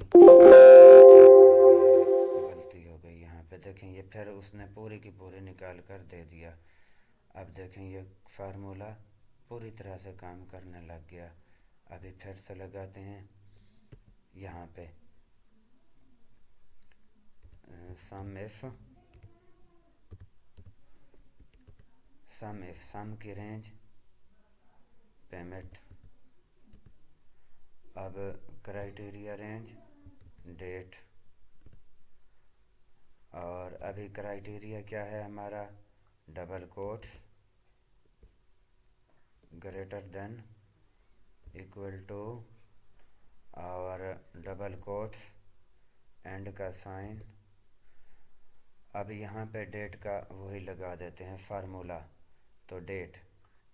गलती हो गई यहाँ पे। देखें ये फिर उसने पूरी की पूरी निकाल कर दे दिया। अब देखें ये फार्मूला पूरी तरह से काम करने लग गया। अभी फिर से लगाते हैं यहाँ पे सम इफ सम की रेंज पेमेंट, अब क्राइटेरिया रेंज डेट, और अभी क्राइटेरिया क्या है हमारा, double quotes, greater than, equal to और डबल कोट्स, एंड का साइन। अब यहाँ पे डेट का वही लगा देते हैं फार्मूला। तो डेट,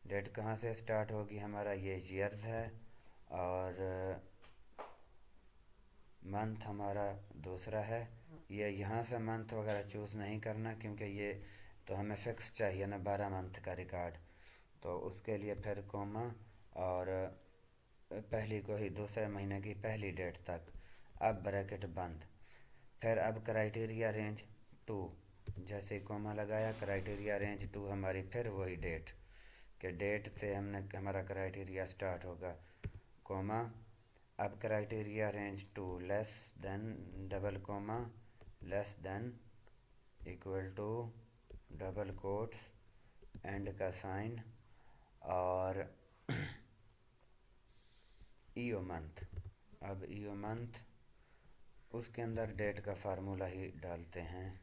डेट कहाँ से स्टार्ट होगी, हमारा ये ईयर्स है, और मंथ हमारा दूसरा है। ये यहाँ से मंथ वगैरह चूज़ नहीं करना क्योंकि ये तो हमें फिक्स चाहिए ना 12 मंथ का रिकॉर्ड। तो उसके लिए फिर कोमा और पहली को ही दूसरे महीने की पहली डेट तक, अब ब्रैकेट बंद। फिर अब क्राइटेरिया रेंज टू, जैसे कोमा लगाया क्राइटेरिया रेंज टू हमारी फिर वही डेट, कि डेट से हमने हमारा क्राइटेरिया स्टार्ट होगा, कोमा, अब criteria range two less than, double comma, less than, equal to, double quotes, and का साइन, और ईओ मंथ। अब ईओ मंथ, उसके अंदर डेट का फार्मूला ही डालते हैं,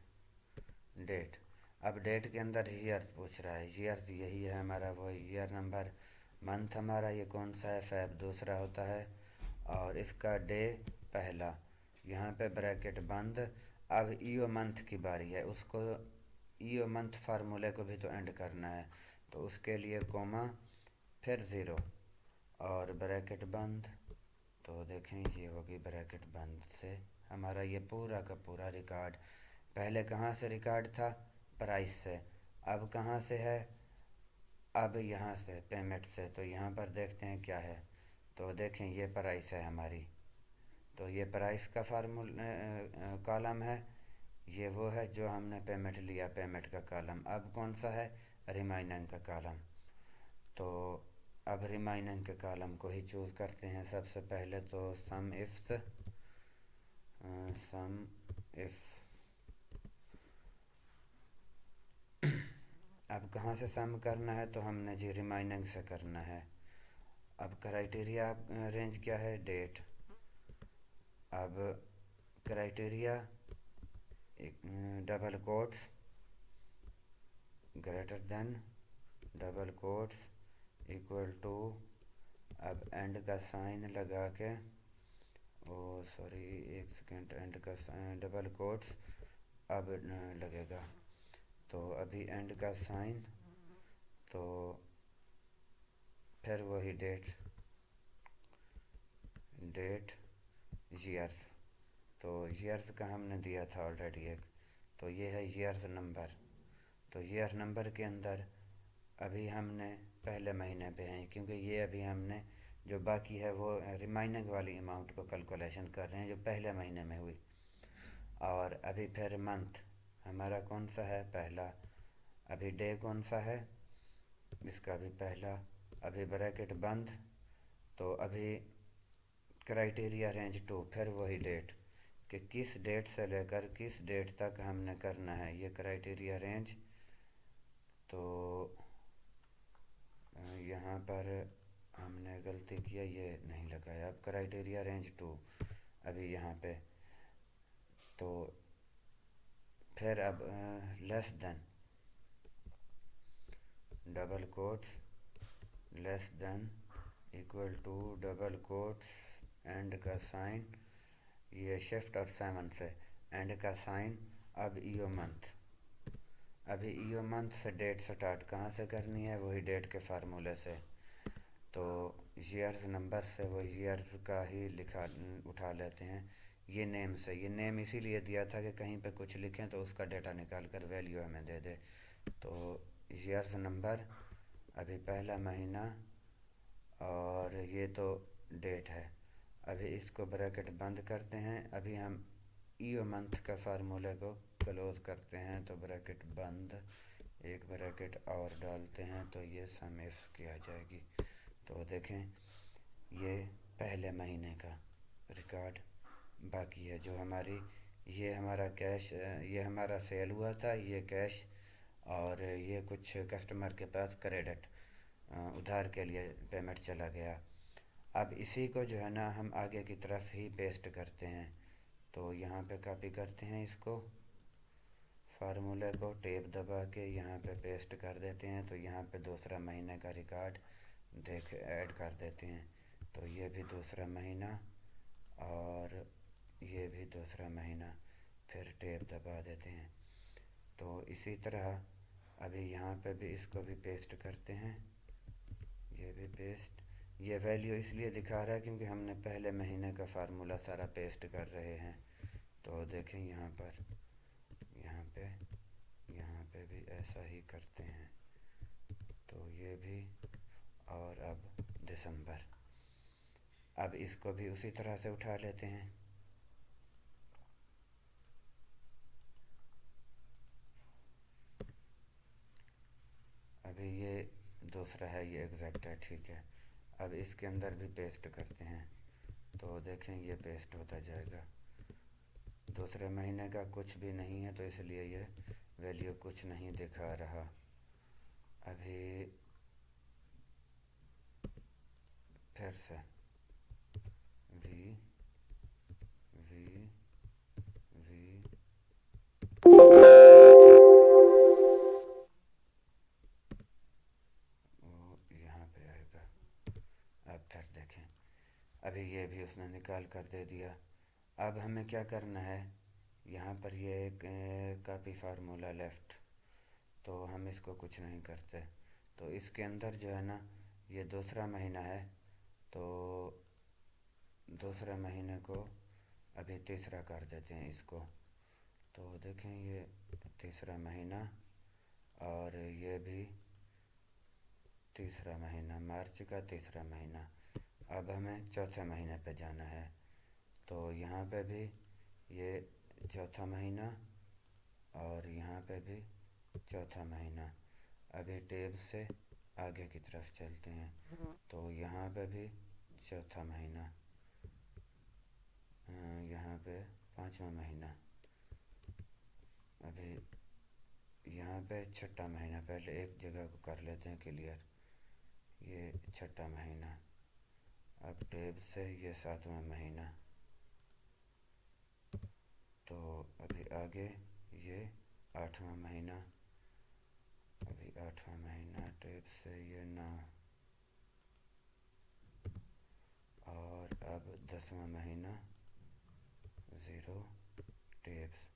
डेट। अब डेट के अंदर ईयर पूछ रहा है, ईयर यही है हमारा, वो ईयर नंबर मंथ हमारा ये कौन सा है, फेब दूसरा होता है, और इसका डे पहला। यहाँ पे ब्रैकेट बंद। अब ईओ मंथ की बारी है, उसको ईओ मंथ फार्मूले को भी तो एंड करना है, तो उसके लिए कोमा फिर ज़ीरो और ब्रैकेट बंद। तो देखें ये होगी ब्रैकेट बंद से हमारा ये पूरा का पूरा रिकॉर्ड। पहले कहाँ से रिकॉर्ड था, प्राइस से, अब कहाँ से है, अब यहाँ से पेमेंट से। तो यहाँ पर देखते हैं क्या है, तो देखें ये प्राइस है हमारी, तो ये प्राइस का फार्मूला कॉलम है, ये वो है जो हमने पेमेंट लिया, पेमेंट का कॉलम। अब कौन सा है, रिमाइनिंग का कॉलम। तो अब रिमाइनिंग के कॉलम को ही चूज़ करते हैं। सबसे पहले तो सम इफ अब कहाँ से सम करना है, तो हमने जी रिमाइनिंग से करना है। अब क्राइटेरिया रेंज क्या है, डेट। अब criteria double quotes greater than double quotes equal to, अब एंड का साइन लगा के, ओ सॉरी एक सेकेंड, एंड का साइन डबल कोट्स अब लगेगा, तो अभी एंड का साइन, तो फिर वही डेट ईयर्स, तो ईयर्स का हमने दिया था ऑलरेडी एक, तो ये है ईयर्स नंबर। तो ईयर नंबर के अंदर अभी हमने पहले महीने पे हैं, क्योंकि ये अभी हमने जो बाकी है वो रिमाइनिंग वाली अमाउंट को कैलकुलेशन कर रहे हैं जो पहले महीने में हुई। और अभी फिर मंथ हमारा कौन सा है, पहला। अभी डे कौन सा है, इसका भी पहला। अभी ब्रैकेट बंद, तो अभी क्राइटेरिया रेंज टू, फिर वही डेट कि किस डेट से लेकर किस डेट तक हमने करना है ये क्राइटेरिया रेंज। तो यहाँ पर हमने गलती किया, ये नहीं लगाया। अब क्राइटेरिया रेंज टू अभी यहाँ पे, तो फिर अब less than double quotes less than equal to double quotes and का साइन, ये शिफ्ट और 7 से एंड का साइन। अब ईओ मंथ, अभी ईओ मंथ से डेट स्टार्ट कहाँ से करनी है, वही डेट के फार्मूले से। तो ईयर्स नंबर से वो ईयर्स का ही लिखा उठा लेते हैं। ये नेम से, ये नेम इसीलिए दिया था कि कहीं पे कुछ लिखें तो उसका डेटा निकाल कर वैल्यू हमें दे दे। तो ईयर्स नंबर, अभी पहला महीना, और ये तो डेट है। अभी इसको ब्रैकेट बंद करते हैं। अभी हम ईओ मंथ का फार्मूले को क्लोज करते हैं, तो ब्रैकेट बंद, एक ब्रैकेट और डालते हैं, तो ये सम इफ की आ जाएगी। तो देखें ये पहले महीने का रिकॉर्ड बाकी है, जो हमारी ये हमारा कैश, ये हमारा सेल हुआ था, ये कैश, और ये कुछ कस्टमर के पास क्रेडिट उधार के लिए पेमेंट चला गया। अब इसी को जो है ना हम आगे की तरफ ही पेस्ट करते हैं। तो यहाँ पे कॉपी करते हैं इसको, फार्मूले को टेप दबा के यहाँ पे पेस्ट कर देते हैं। तो यहाँ पे दूसरा महीने का रिकॉर्ड देख ऐड कर देते हैं। तो ये भी दूसरा महीना और ये भी दूसरा महीना, फिर टेप दबा देते हैं। तो इसी तरह अभी यहाँ पे भी इसको भी पेस्ट करते हैं, ये भी पेस्ट। ये वैल्यू इसलिए दिखा रहा है क्योंकि हमने पहले महीने का फार्मूला सारा पेस्ट कर रहे हैं। तो देखें यहाँ पर, यहाँ पे, यहाँ पे भी ऐसा ही करते हैं। तो ये भी, और अब दिसंबर, अब इसको भी उसी तरह से उठा लेते हैं। अभी ये दूसरा है, ये एग्जैक्ट है, ठीक है। अब इसके अंदर भी पेस्ट करते हैं, तो देखें ये पेस्ट होता जाएगा। दूसरे महीने का कुछ भी नहीं है, तो इसलिए ये वैल्यू कुछ नहीं दिखा रहा। अभी फिर से वी वी वी वो यहाँ पे आएगा। अभी ये भी उसने निकाल कर दे दिया। अब हमें क्या करना है, यहाँ पर ये एक कॉपी फार्मूला लेफ़्ट, तो हम इसको कुछ नहीं करते। तो इसके अंदर जो है ना, ये दूसरा महीना है, तो दूसरे महीने को अभी तीसरा कर देते हैं इसको। तो देखें ये तीसरा महीना, और ये भी तीसरा महीना, मार्च का तीसरा महीना। अब हमें चौथे महीने पे जाना है, तो यहाँ पे भी ये चौथा महीना, और यहाँ पे भी चौथा महीना। अभी टेब से आगे की तरफ चलते हैं, तो यहाँ पे भी चौथा महीना, यहाँ पे पाँचवा महीना, अभी यहाँ पे छठा महीना। पहले एक जगह को कर लेते हैं क्लियर, ये छठा महीना। अब टेब से ये सातवां महीना, तो अभी आगे ये आठवां महीना, अभी आठवां महीना टेब से ये 9, और अब 10वां महीना 0 टेप्स,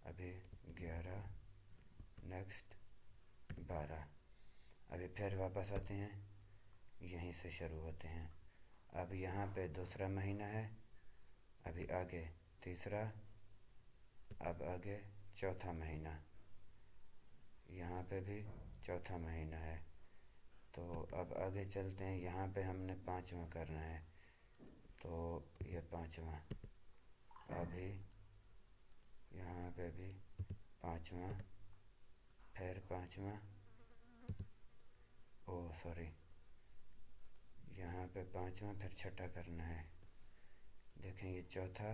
अभी 11, नेक्स्ट 12। अभी फिर वापस आते हैं, यहीं से शुरू होते हैं। अब यहाँ पे दूसरा महीना है, अभी आगे तीसरा, अब आगे चौथा महीना, यहाँ पे भी चौथा महीना है। तो अब आगे चलते हैं, यहाँ पे हमने पाँचवा करना है, तो ये पाँचवा, अभी यहाँ पे भी पाँचवा, फिर पाँचवा, ओ सॉरी, यहाँ पे पाँचवा फिर छठा करना है। देखें ये चौथा,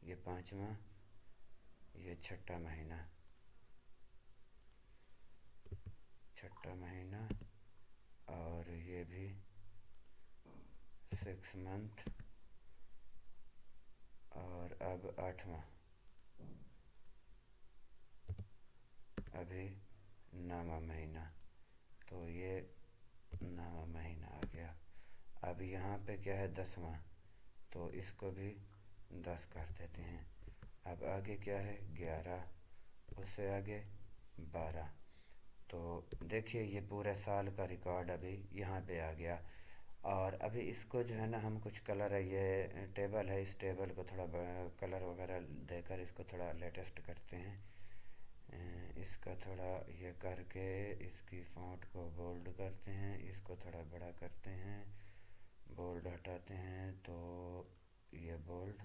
ये पाँचवा, ये छठा महीना, छठा महीना, और ये भी 6 मंथ, और अब आठवां, अभी 9वां महीना, तो ये 9वां महीना आ गया। अब यहाँ पे क्या है 10वां, तो इसको भी 10 कर देते हैं। अब आगे क्या है 11, उससे आगे 12। तो देखिए ये पूरे साल का रिकॉर्ड अभी यहाँ पे आ गया। और अभी इसको जो है ना, हम कुछ कलर है, ये टेबल है, इस टेबल को थोड़ा कलर वगैरह देकर इसको थोड़ा लेटेस्ट करते हैं। इसका थोड़ा ये करके इसकी फ़ॉन्ट को बोल्ड करते हैं, इसको थोड़ा बड़ा करते हैं, बोल्ड हटाते हैं, तो ये बोल्ड,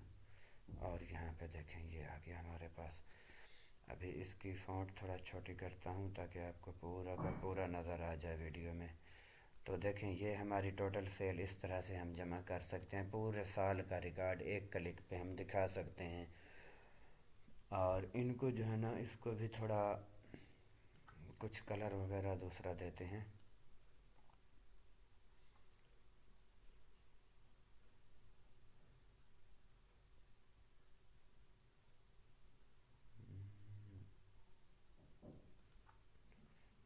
और यहाँ पे देखें ये आ गया हमारे पास। अभी इसकी फ़ॉन्ट थोड़ा छोटी करता हूँ ताकि आपको पूरा का पूरा नज़र आ जाए वीडियो में। तो देखें ये हमारी टोटल सेल इस तरह से हम जमा कर सकते हैं, पूरे साल का रिकॉर्ड एक क्लिक पे हम दिखा सकते हैं। और इनको जो है ना, इसको भी थोड़ा कुछ कलर वगैरह दूसरा देते हैं।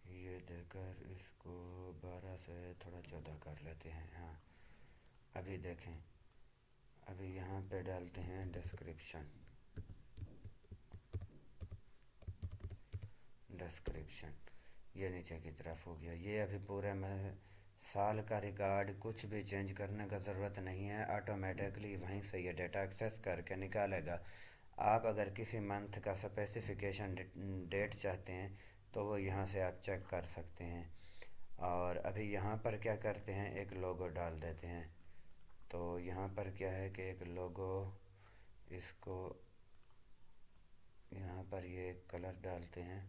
ये देकर इसको 12 से थोड़ा 14 कर लेते हैं। हाँ, अभी देखें, अभी यहाँ पे डालते हैं डिस्क्रिप्शन, डिस्क्रिप्शन, ये नीचे की तरफ हो गया। ये अभी पूरे में साल का रिकॉर्ड, कुछ भी चेंज करने का ज़रूरत नहीं है, ऑटोमेटिकली वहीं से ये डेटा एक्सेस करके निकालेगा। आप अगर किसी मंथ का स्पेसिफिकेशन डेट चाहते हैं तो वो यहाँ से आप चेक कर सकते हैं। और अभी यहाँ पर क्या करते हैं, एक लोगो डाल देते हैं। तो यहाँ पर क्या है कि एक लोगो, इसको यहाँ पर ये कलर डालते हैं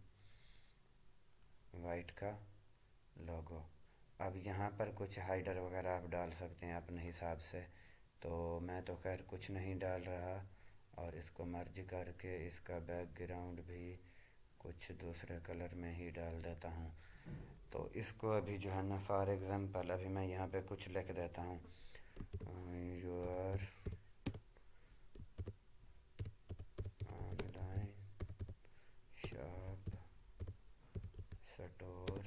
वाइट का लोगो। अब यहाँ पर कुछ हाइडर वगैरह आप डाल सकते हैं अपने हिसाब से, तो मैं तो खैर कुछ नहीं डाल रहा। और इसको मर्ज करके इसका बैकग्राउंड भी कुछ दूसरे कलर में ही डाल देता हूँ। तो इसको अभी जो है ना, फॉर एग्ज़ाम्पल अभी मैं यहाँ पे कुछ लिख देता हूँ, your online shop store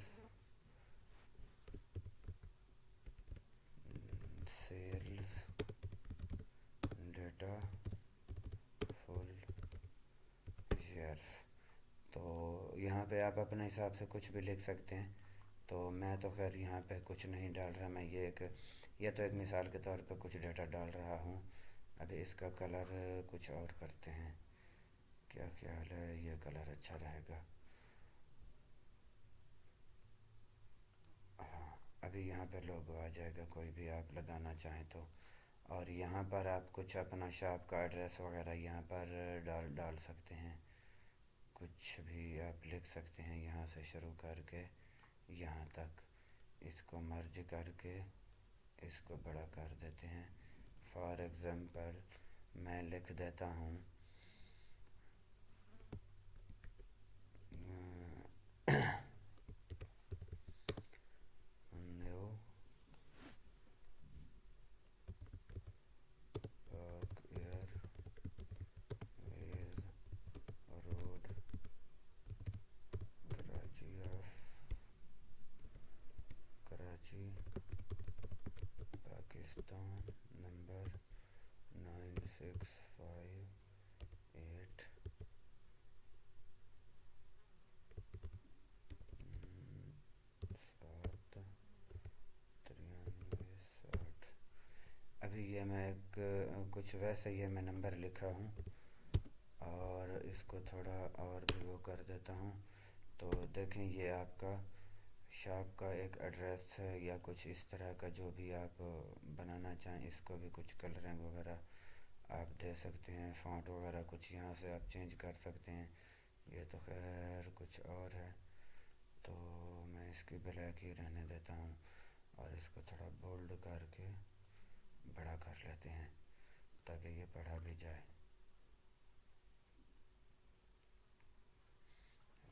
sales full years. तो यहाँ पे आप अपने हिसाब से कुछ भी लिख सकते हैं। तो मैं तो खैर यहाँ पे कुछ नहीं डाल रहा, मैं ये तो एक मिसाल के तौर पर कुछ डेटा डाल रहा हूँ। अभी इसका कलर कुछ और करते हैं, क्या ख्याल है, ये कलर अच्छा रहेगा। हाँ, अभी यहाँ पे लोगो आ जाएगा, कोई भी आप लगाना चाहें तो। और यहाँ पर आप कुछ अपना शॉप का एड्रेस वगैरह यहाँ पर डाल डाल सकते हैं, कुछ भी आप लिख सकते हैं यहाँ से शुरू करके यहाँ तक। इसको मर्ज करके इसको बड़ा कर देते हैं। फॉर एग्ज़ाम्पल मैं लिख देता हूँ new park airways road Karachi Pakistan number 9658 79360। अभी ये मैं एक कुछ वैसे ही मैं नंबर लिखा हूँ और इसको थोड़ा और भी वो कर देता हूँ। तो देखें ये आपका शॉप का एक एड्रेस है या कुछ इस तरह का, जो भी आप बनाना चाहें। इसको भी कुछ कलरिंग वगैरह आप दे सकते हैं, फ़ॉन्ट वगैरह कुछ यहाँ से आप चेंज कर सकते हैं। ये तो खैर कुछ और है, तो मैं इसकी ब्लैक ही रहने देता हूँ और इसको थोड़ा बोल्ड करके बड़ा कर लेते हैं ताकि ये पढ़ा भी जाए।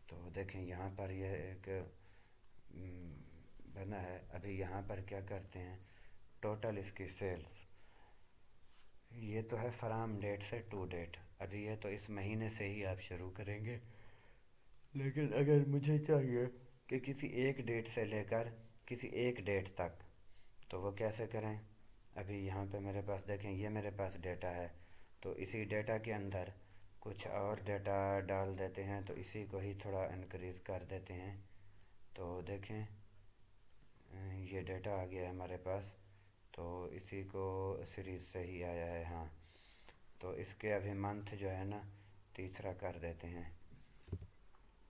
तो देखें यहाँ पर यह एक बना है। अभी यहाँ पर क्या करते हैं, टोटल इसकी सेल्स, ये तो है फ्राम डेट से टू डेट। अभी ये तो इस महीने से ही आप शुरू करेंगे, लेकिन अगर मुझे चाहिए कि किसी एक डेट से लेकर किसी एक डेट तक, तो वो कैसे करें। अभी यहाँ पे मेरे पास देखें, ये मेरे पास डेटा है, तो इसी डेटा के अंदर कुछ और डेटा डाल देते हैं, तो इसी को ही थोड़ा इनक्रीज़ कर देते हैं। तो देखें ये डेटा आ गया है हमारे पास, तो इसी को सीरीज़ से ही आया है। हाँ, तो इसके अभी मंथ जो है ना तीसरा कर देते हैं।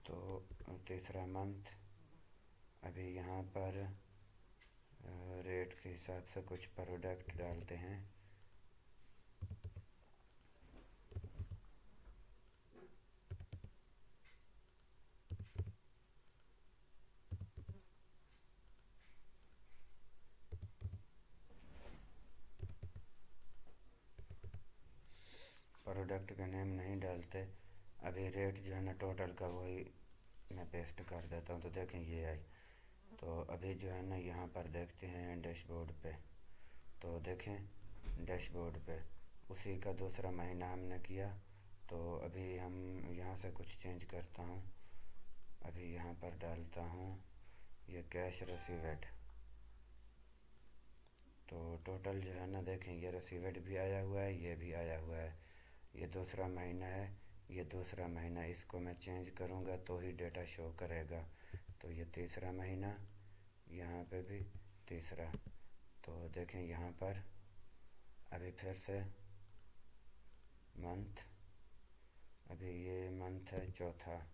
तो तीसरा मंथ, अभी यहाँ पर रेट के हिसाब से कुछ प्रोडक्ट डालते हैं। प्रोडक्ट का नेम नहीं डालते। अभी रेट जो है ना टोटल का वही मैं पेस्ट कर देता हूँ। तो देखें ये आई। तो अभी जो है ना यहाँ पर देखते हैं डैशबोर्ड पे, तो देखें डैशबोर्ड पे उसी का दूसरा महीना हमने किया। तो अभी हम यहाँ से कुछ चेंज करता हूँ, अभी यहाँ पर डालता हूँ ये कैश रिसीवेड। तो टोटल जो है ना देखें ये रिसीवेड भी आया हुआ है, ये भी आया हुआ है। ये दूसरा महीना है, ये दूसरा महीना, इसको मैं चेंज करूँगा तो ही डेटा शो करेगा। तो ये तीसरा महीना, यहाँ पे भी तीसरा। तो देखें यहाँ पर अभी फिर से मंथ, अभी ये मंथ है चौथा,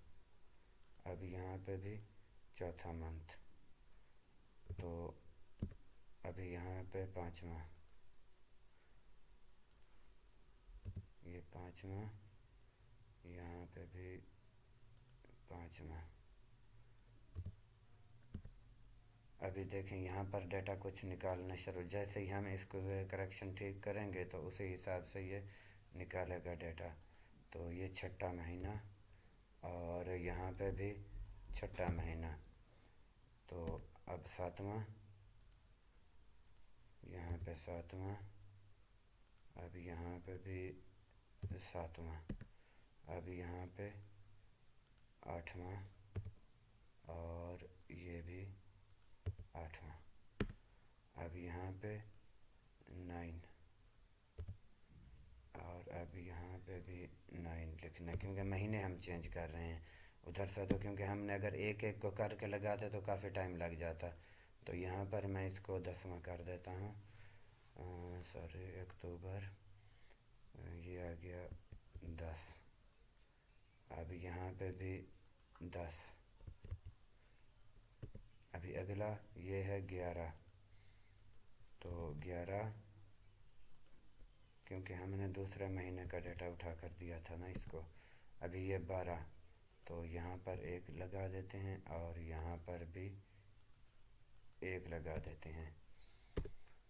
अब यहाँ पे भी चौथा मंथ। तो अभी यहाँ पे पाँचवा, ये पाँचवा, यहाँ पे भी पाँचवा। अभी देखें यहाँ पर डेटा कुछ निकालना शुरू, जैसे ही हम इसको करेक्शन ठीक करेंगे तो उसी हिसाब से ये निकालेगा डेटा। तो ये छठा महीना और यहाँ पे भी छठा महीना। तो अब सातवां, यहाँ पे सातवां, अब यहाँ पे भी सातवां, अब यहाँ पे आठवां और ये भी आठवां, अब यहाँ पे 9 अब यहाँ पे भी 9 लिखना, क्योंकि महीने हम चेंज कर रहे हैं उधर से, तो क्योंकि हमने अगर एक एक को करके लगाते तो काफ़ी टाइम लग जाता। तो यहाँ पर मैं इसको 10वां कर देता हूँ। सॉरी, अक्टूबर, ये आ गया 10। अब यहाँ पे भी 10। अभी अगला ये है 11। तो 11, क्योंकि हमने दूसरे महीने का डेटा उठा कर दिया था ना इसको। अभी ये 12, तो यहाँ पर एक लगा देते हैं और यहाँ पर भी एक लगा देते हैं।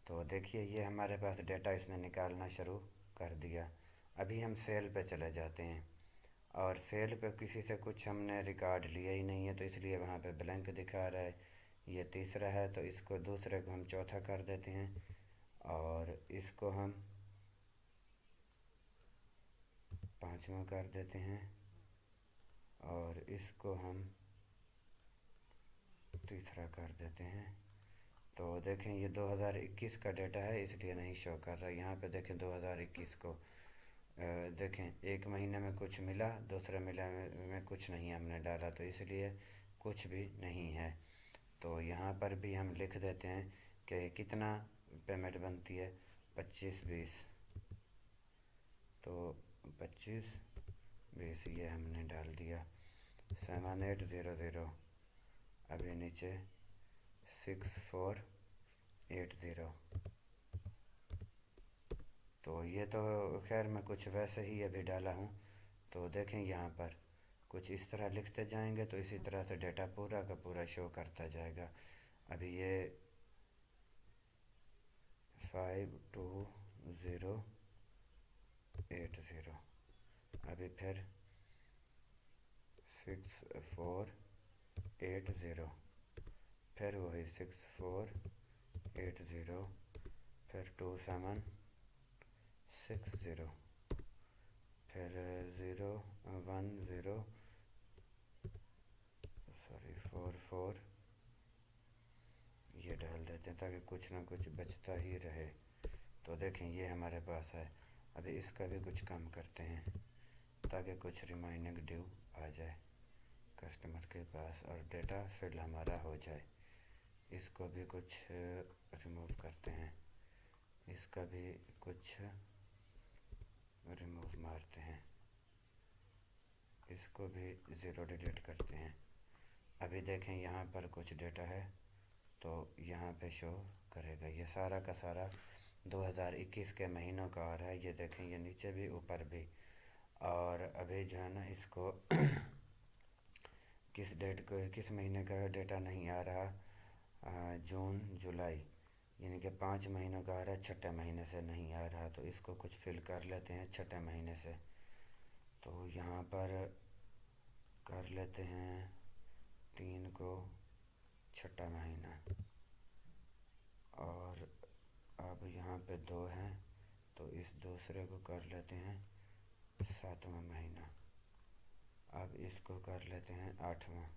तो देखिए ये हमारे पास डेटा इसने निकालना शुरू कर दिया। अभी हम सेल पे चले जाते हैं, और सेल पे किसी से कुछ हमने रिकॉर्ड लिया ही नहीं है, तो इसलिए वहाँ पे ब्लैंक दिखा रहा है। ये तीसरा है, तो इसको दूसरे को हम चौथा कर देते हैं, और इसको हम 5वां कर देते हैं, और इसको हम तीसरा कर देते हैं। तो देखें ये 2021 का डेटा है, इसलिए नहीं शो कर रहा। यहाँ पे देखें 2021 को देखें, एक महीने में कुछ मिला, दूसरे महीने में कुछ नहीं हमने डाला, तो इसलिए कुछ भी नहीं है। तो यहाँ पर भी हम लिख देते हैं कि कितना पेमेंट बनती है, 25-20। तो 25-20 ये हमने डाल दिया। 7800, अभी नीचे 6480। तो ये तो खैर मैं कुछ वैसे ही अभी डाला हूँ। तो देखें यहाँ पर कुछ इस तरह लिखते जाएंगे तो इसी तरह से डेटा पूरा का पूरा शो करता जाएगा। अभी ये 52080, अभी फिर 6480, फिर वही 6480, फिर 2760, फिर 010, सॉरी 44, ये डाल देते हैं ताकि कुछ ना कुछ बचता ही रहे। तो देखें ये हमारे पास है। अभी इसका भी कुछ कम करते हैं ताकि कुछ रिमाइनिंग ड्यू आ जाए कस्टमर के पास और डेटा फिल हमारा हो जाए। इसको भी कुछ रिमूव करते हैं, इसका भी कुछ रिमूव मारते हैं, इसको भी ज़ीरो डिलीट करते हैं। अभी देखें यहाँ पर कुछ डेटा है तो यहाँ पे शो करेगा। ये सारा का सारा 2021 के महीनों का आ रहा है। ये देखें ये नीचे भी ऊपर भी। और अभी जो है ना इसको किस डेट को किस महीने का डेटा नहीं आ रहा, जून जुलाई यानी कि 5 महीनों का आ रहा है, छठे महीने से नहीं आ रहा। तो इसको कुछ फिल कर लेते हैं छठे महीने से। तो यहाँ पर कर लेते हैं 3 को छठा महीना, और अब यहाँ पे 2 हैं तो इस दूसरे को कर लेते हैं 7वां महीना। अब इसको कर लेते हैं 8वां।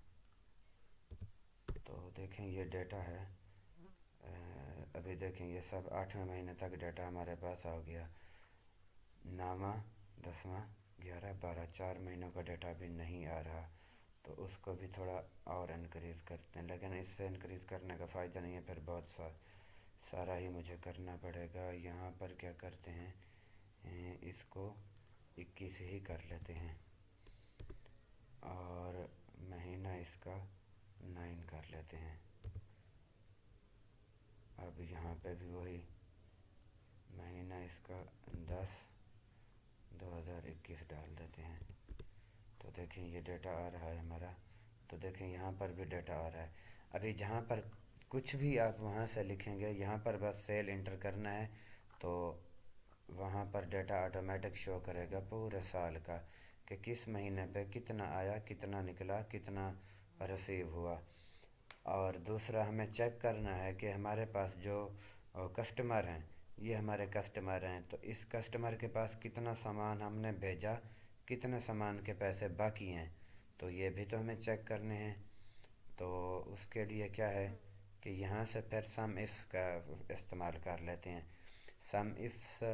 तो देखें ये डेटा है, अभी देखें ये सब 8वें महीने तक डेटा हमारे पास आ गया। 9वां, 10वां, 11, 12, 4 महीनों का डेटा भी नहीं आ रहा। तो उसको भी थोड़ा और इनक्रीज़ करते हैं, लेकिन इससे इनक्रीज़ करने का फ़ायदा नहीं है, फिर बहुत सारा ही मुझे करना पड़ेगा। यहाँ पर क्या करते हैं, इसको 21 ही कर लेते हैं, और महीना इसका 9 कर लेते हैं। अब यहाँ पे भी वही महीना इसका 10 2021 डाल देते हैं। तो देखें ये डेटा आ रहा है हमारा। तो देखें यहाँ पर भी डेटा आ रहा है। अभी जहाँ पर कुछ भी आप वहाँ से लिखेंगे, यहाँ पर बस सेल इंटर करना है तो वहाँ पर डेटा ऑटोमेटिक शो करेगा पूरे साल का कि किस महीने पे कितना आया, कितना निकला, कितना रिसीव हुआ। और दूसरा हमें चेक करना है कि हमारे पास जो कस्टमर हैं, ये हमारे कस्टमर हैं, तो इस कस्टमर के पास कितना सामान हमने भेजा, कितने सामान के पैसे बाकी हैं, तो ये भी तो हमें चेक करने हैं। तो उसके लिए क्या है कि यहाँ से फिर सम इफ्स का इस्तेमाल कर लेते हैं। सम इफ्स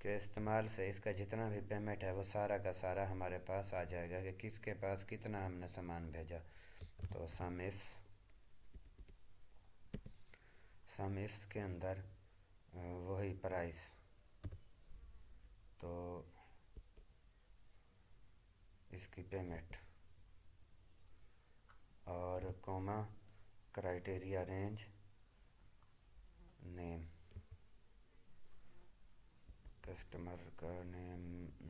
के इस्तेमाल से इसका जितना भी पेमेंट है वो सारा का सारा हमारे पास आ जाएगा कि किसके पास कितना हमने सामान भेजा। तो सम इफ्स के अंदर वही प्राइस, तो इसकी पेमेंट और comma criteria range name, customer का नेम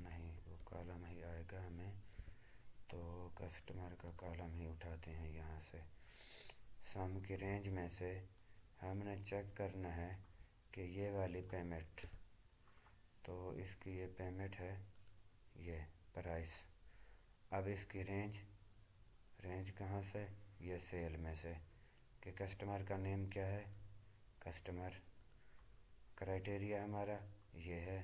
नहीं, वो कॉलम ही आएगा हमें, तो कस्टमर का कॉलम ही उठाते हैं यहाँ से। सम की रेंज में से हमने चेक करना है कि ये वाली पेमेंट, तो इसकी ये पेमेंट है, ये प्राइस। अब इसकी रेंज कहाँ से, ये सेल में से, कि कस्टमर का नेम क्या है, कस्टमर, क्राइटेरिया हमारा ये है।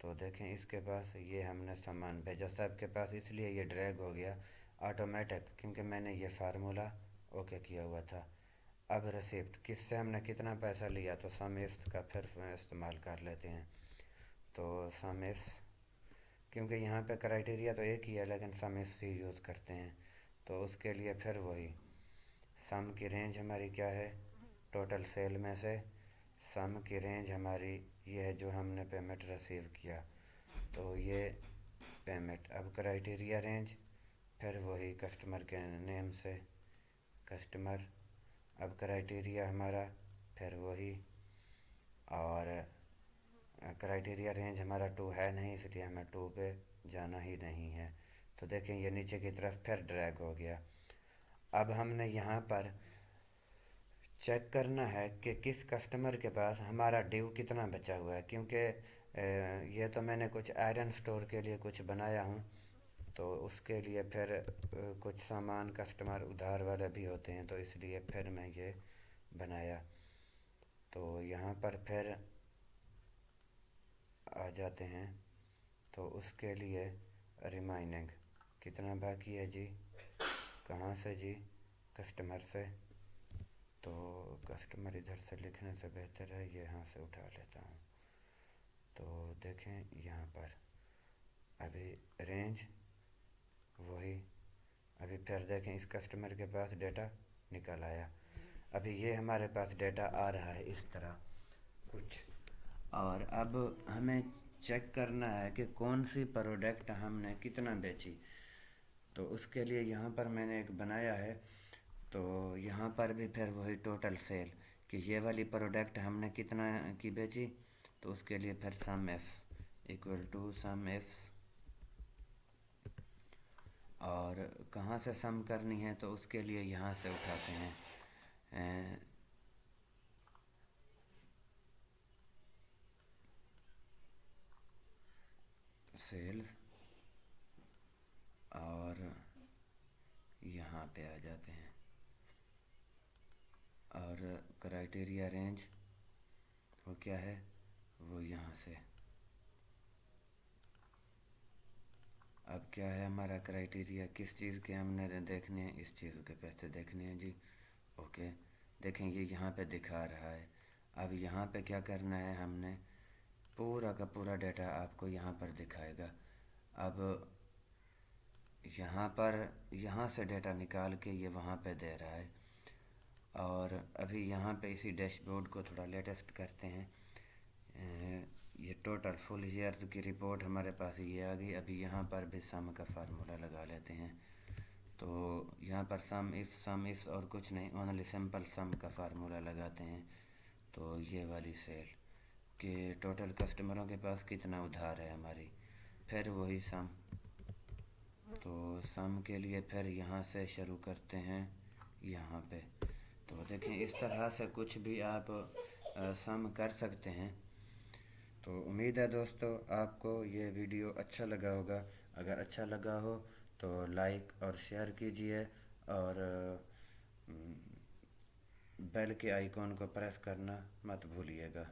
तो देखें इसके पास ये हमने सामान भेजा सबके पास, इसलिए ये ड्रैग हो गया ऑटोमेटिक, क्योंकि मैंने ये फार्मूला ओके किया हुआ था। अब रिसिप्ट किससे हमने कितना पैसा लिया, तो सम इफ्स का फिर इस्तेमाल कर लेते हैं। तो सम इफ्स, क्योंकि यहाँ पे क्राइटेरिया तो एक ही है लेकिन सम इफ्स ही यूज़ करते हैं, तो उसके लिए फिर वही सम की रेंज हमारी क्या है, टोटल सेल में से सम की रेंज हमारी ये है जो हमने पेमेंट रिसीव किया, तो ये पेमेंट। अब क्राइटेरिया रेंज फिर वही कस्टमर के नेम से कस्टमर, अब क्राइटेरिया हमारा फिर वही, और क्राइटेरिया रेंज हमारा 2 है नहीं, इसलिए हमें 2 पे जाना ही नहीं है। तो देखें ये नीचे की तरफ फिर ड्रैग हो गया। अब हमने यहाँ पर चेक करना है कि किस कस्टमर के पास हमारा ड्यू कितना बचा हुआ है, क्योंकि ये तो मैंने कुछ आयरन स्टोर के लिए कुछ बनाया हूँ, तो उसके लिए फिर कुछ सामान कस्टमर उधार वाले भी होते हैं, तो इसलिए फिर मैं ये बनाया। तो यहाँ पर फिर आ जाते हैं, तो उसके लिए रिमाइनिंग कितना बाकी है जी, कहाँ से जी, कस्टमर से। तो कस्टमर इधर से लिखने से बेहतर है ये यहाँ से उठा लेता हूँ। तो देखें यहाँ पर अभी रेंज वही, अभी फिर देखें इस कस्टमर के पास डेटा निकल आया। अभी ये हमारे पास डेटा आ रहा है इस तरह कुछ, और अब हमें चेक करना है कि कौन सी प्रोडक्ट हमने कितना बेची। तो उसके लिए यहाँ पर मैंने एक बनाया है, तो यहाँ पर भी फिर वही टोटल सेल कि ये वाली प्रोडक्ट हमने कितना की बेची, तो उसके लिए फिर सम एफ्स इक्वल टू सम एफ्स, और कहाँ से सम करनी है, तो उसके लिए यहाँ से उठाते हैं सेल्स, और यहाँ पे आ जाते हैं, और क्राइटेरिया रेंज वो क्या है, वो यहाँ से। अब क्या है हमारा क्राइटेरिया, किस चीज़ के हमने देखने हैं, इस चीज़ के पैसे देखने हैं जी, ओके। देखें ये यहाँ पे दिखा रहा है। अब यहाँ पे क्या करना है, हमने पूरा का पूरा डाटा आपको यहाँ पर दिखाएगा। अब यहाँ पर यहाँ से डेटा निकाल के ये वहाँ पे दे रहा है, और अभी यहाँ पे इसी डैशबोर्ड को थोड़ा लेटेस्ट करते हैं। ये टोटल फुल ईयर्स की रिपोर्ट हमारे पास ये आ गई। अभी यहाँ पर भी सम का फार्मूला लगा लेते हैं, तो यहाँ पर सम इफ़ और कुछ नहीं, ओनली सिंपल सम का फार्मूला लगाते हैं। तो ये वाली सेल कि टोटल कस्टमरों के पास कितना उधार है हमारी, फिर वही सम। तो सम के लिए फिर यहाँ से शुरू करते हैं यहाँ पे। तो देखें इस तरह से कुछ भी आप सम कर सकते हैं। तो उम्मीद है दोस्तों आपको ये वीडियो अच्छा लगा होगा। अगर अच्छा लगा हो तो लाइक और शेयर कीजिए, और बेल के आइकॉन को प्रेस करना मत भूलिएगा।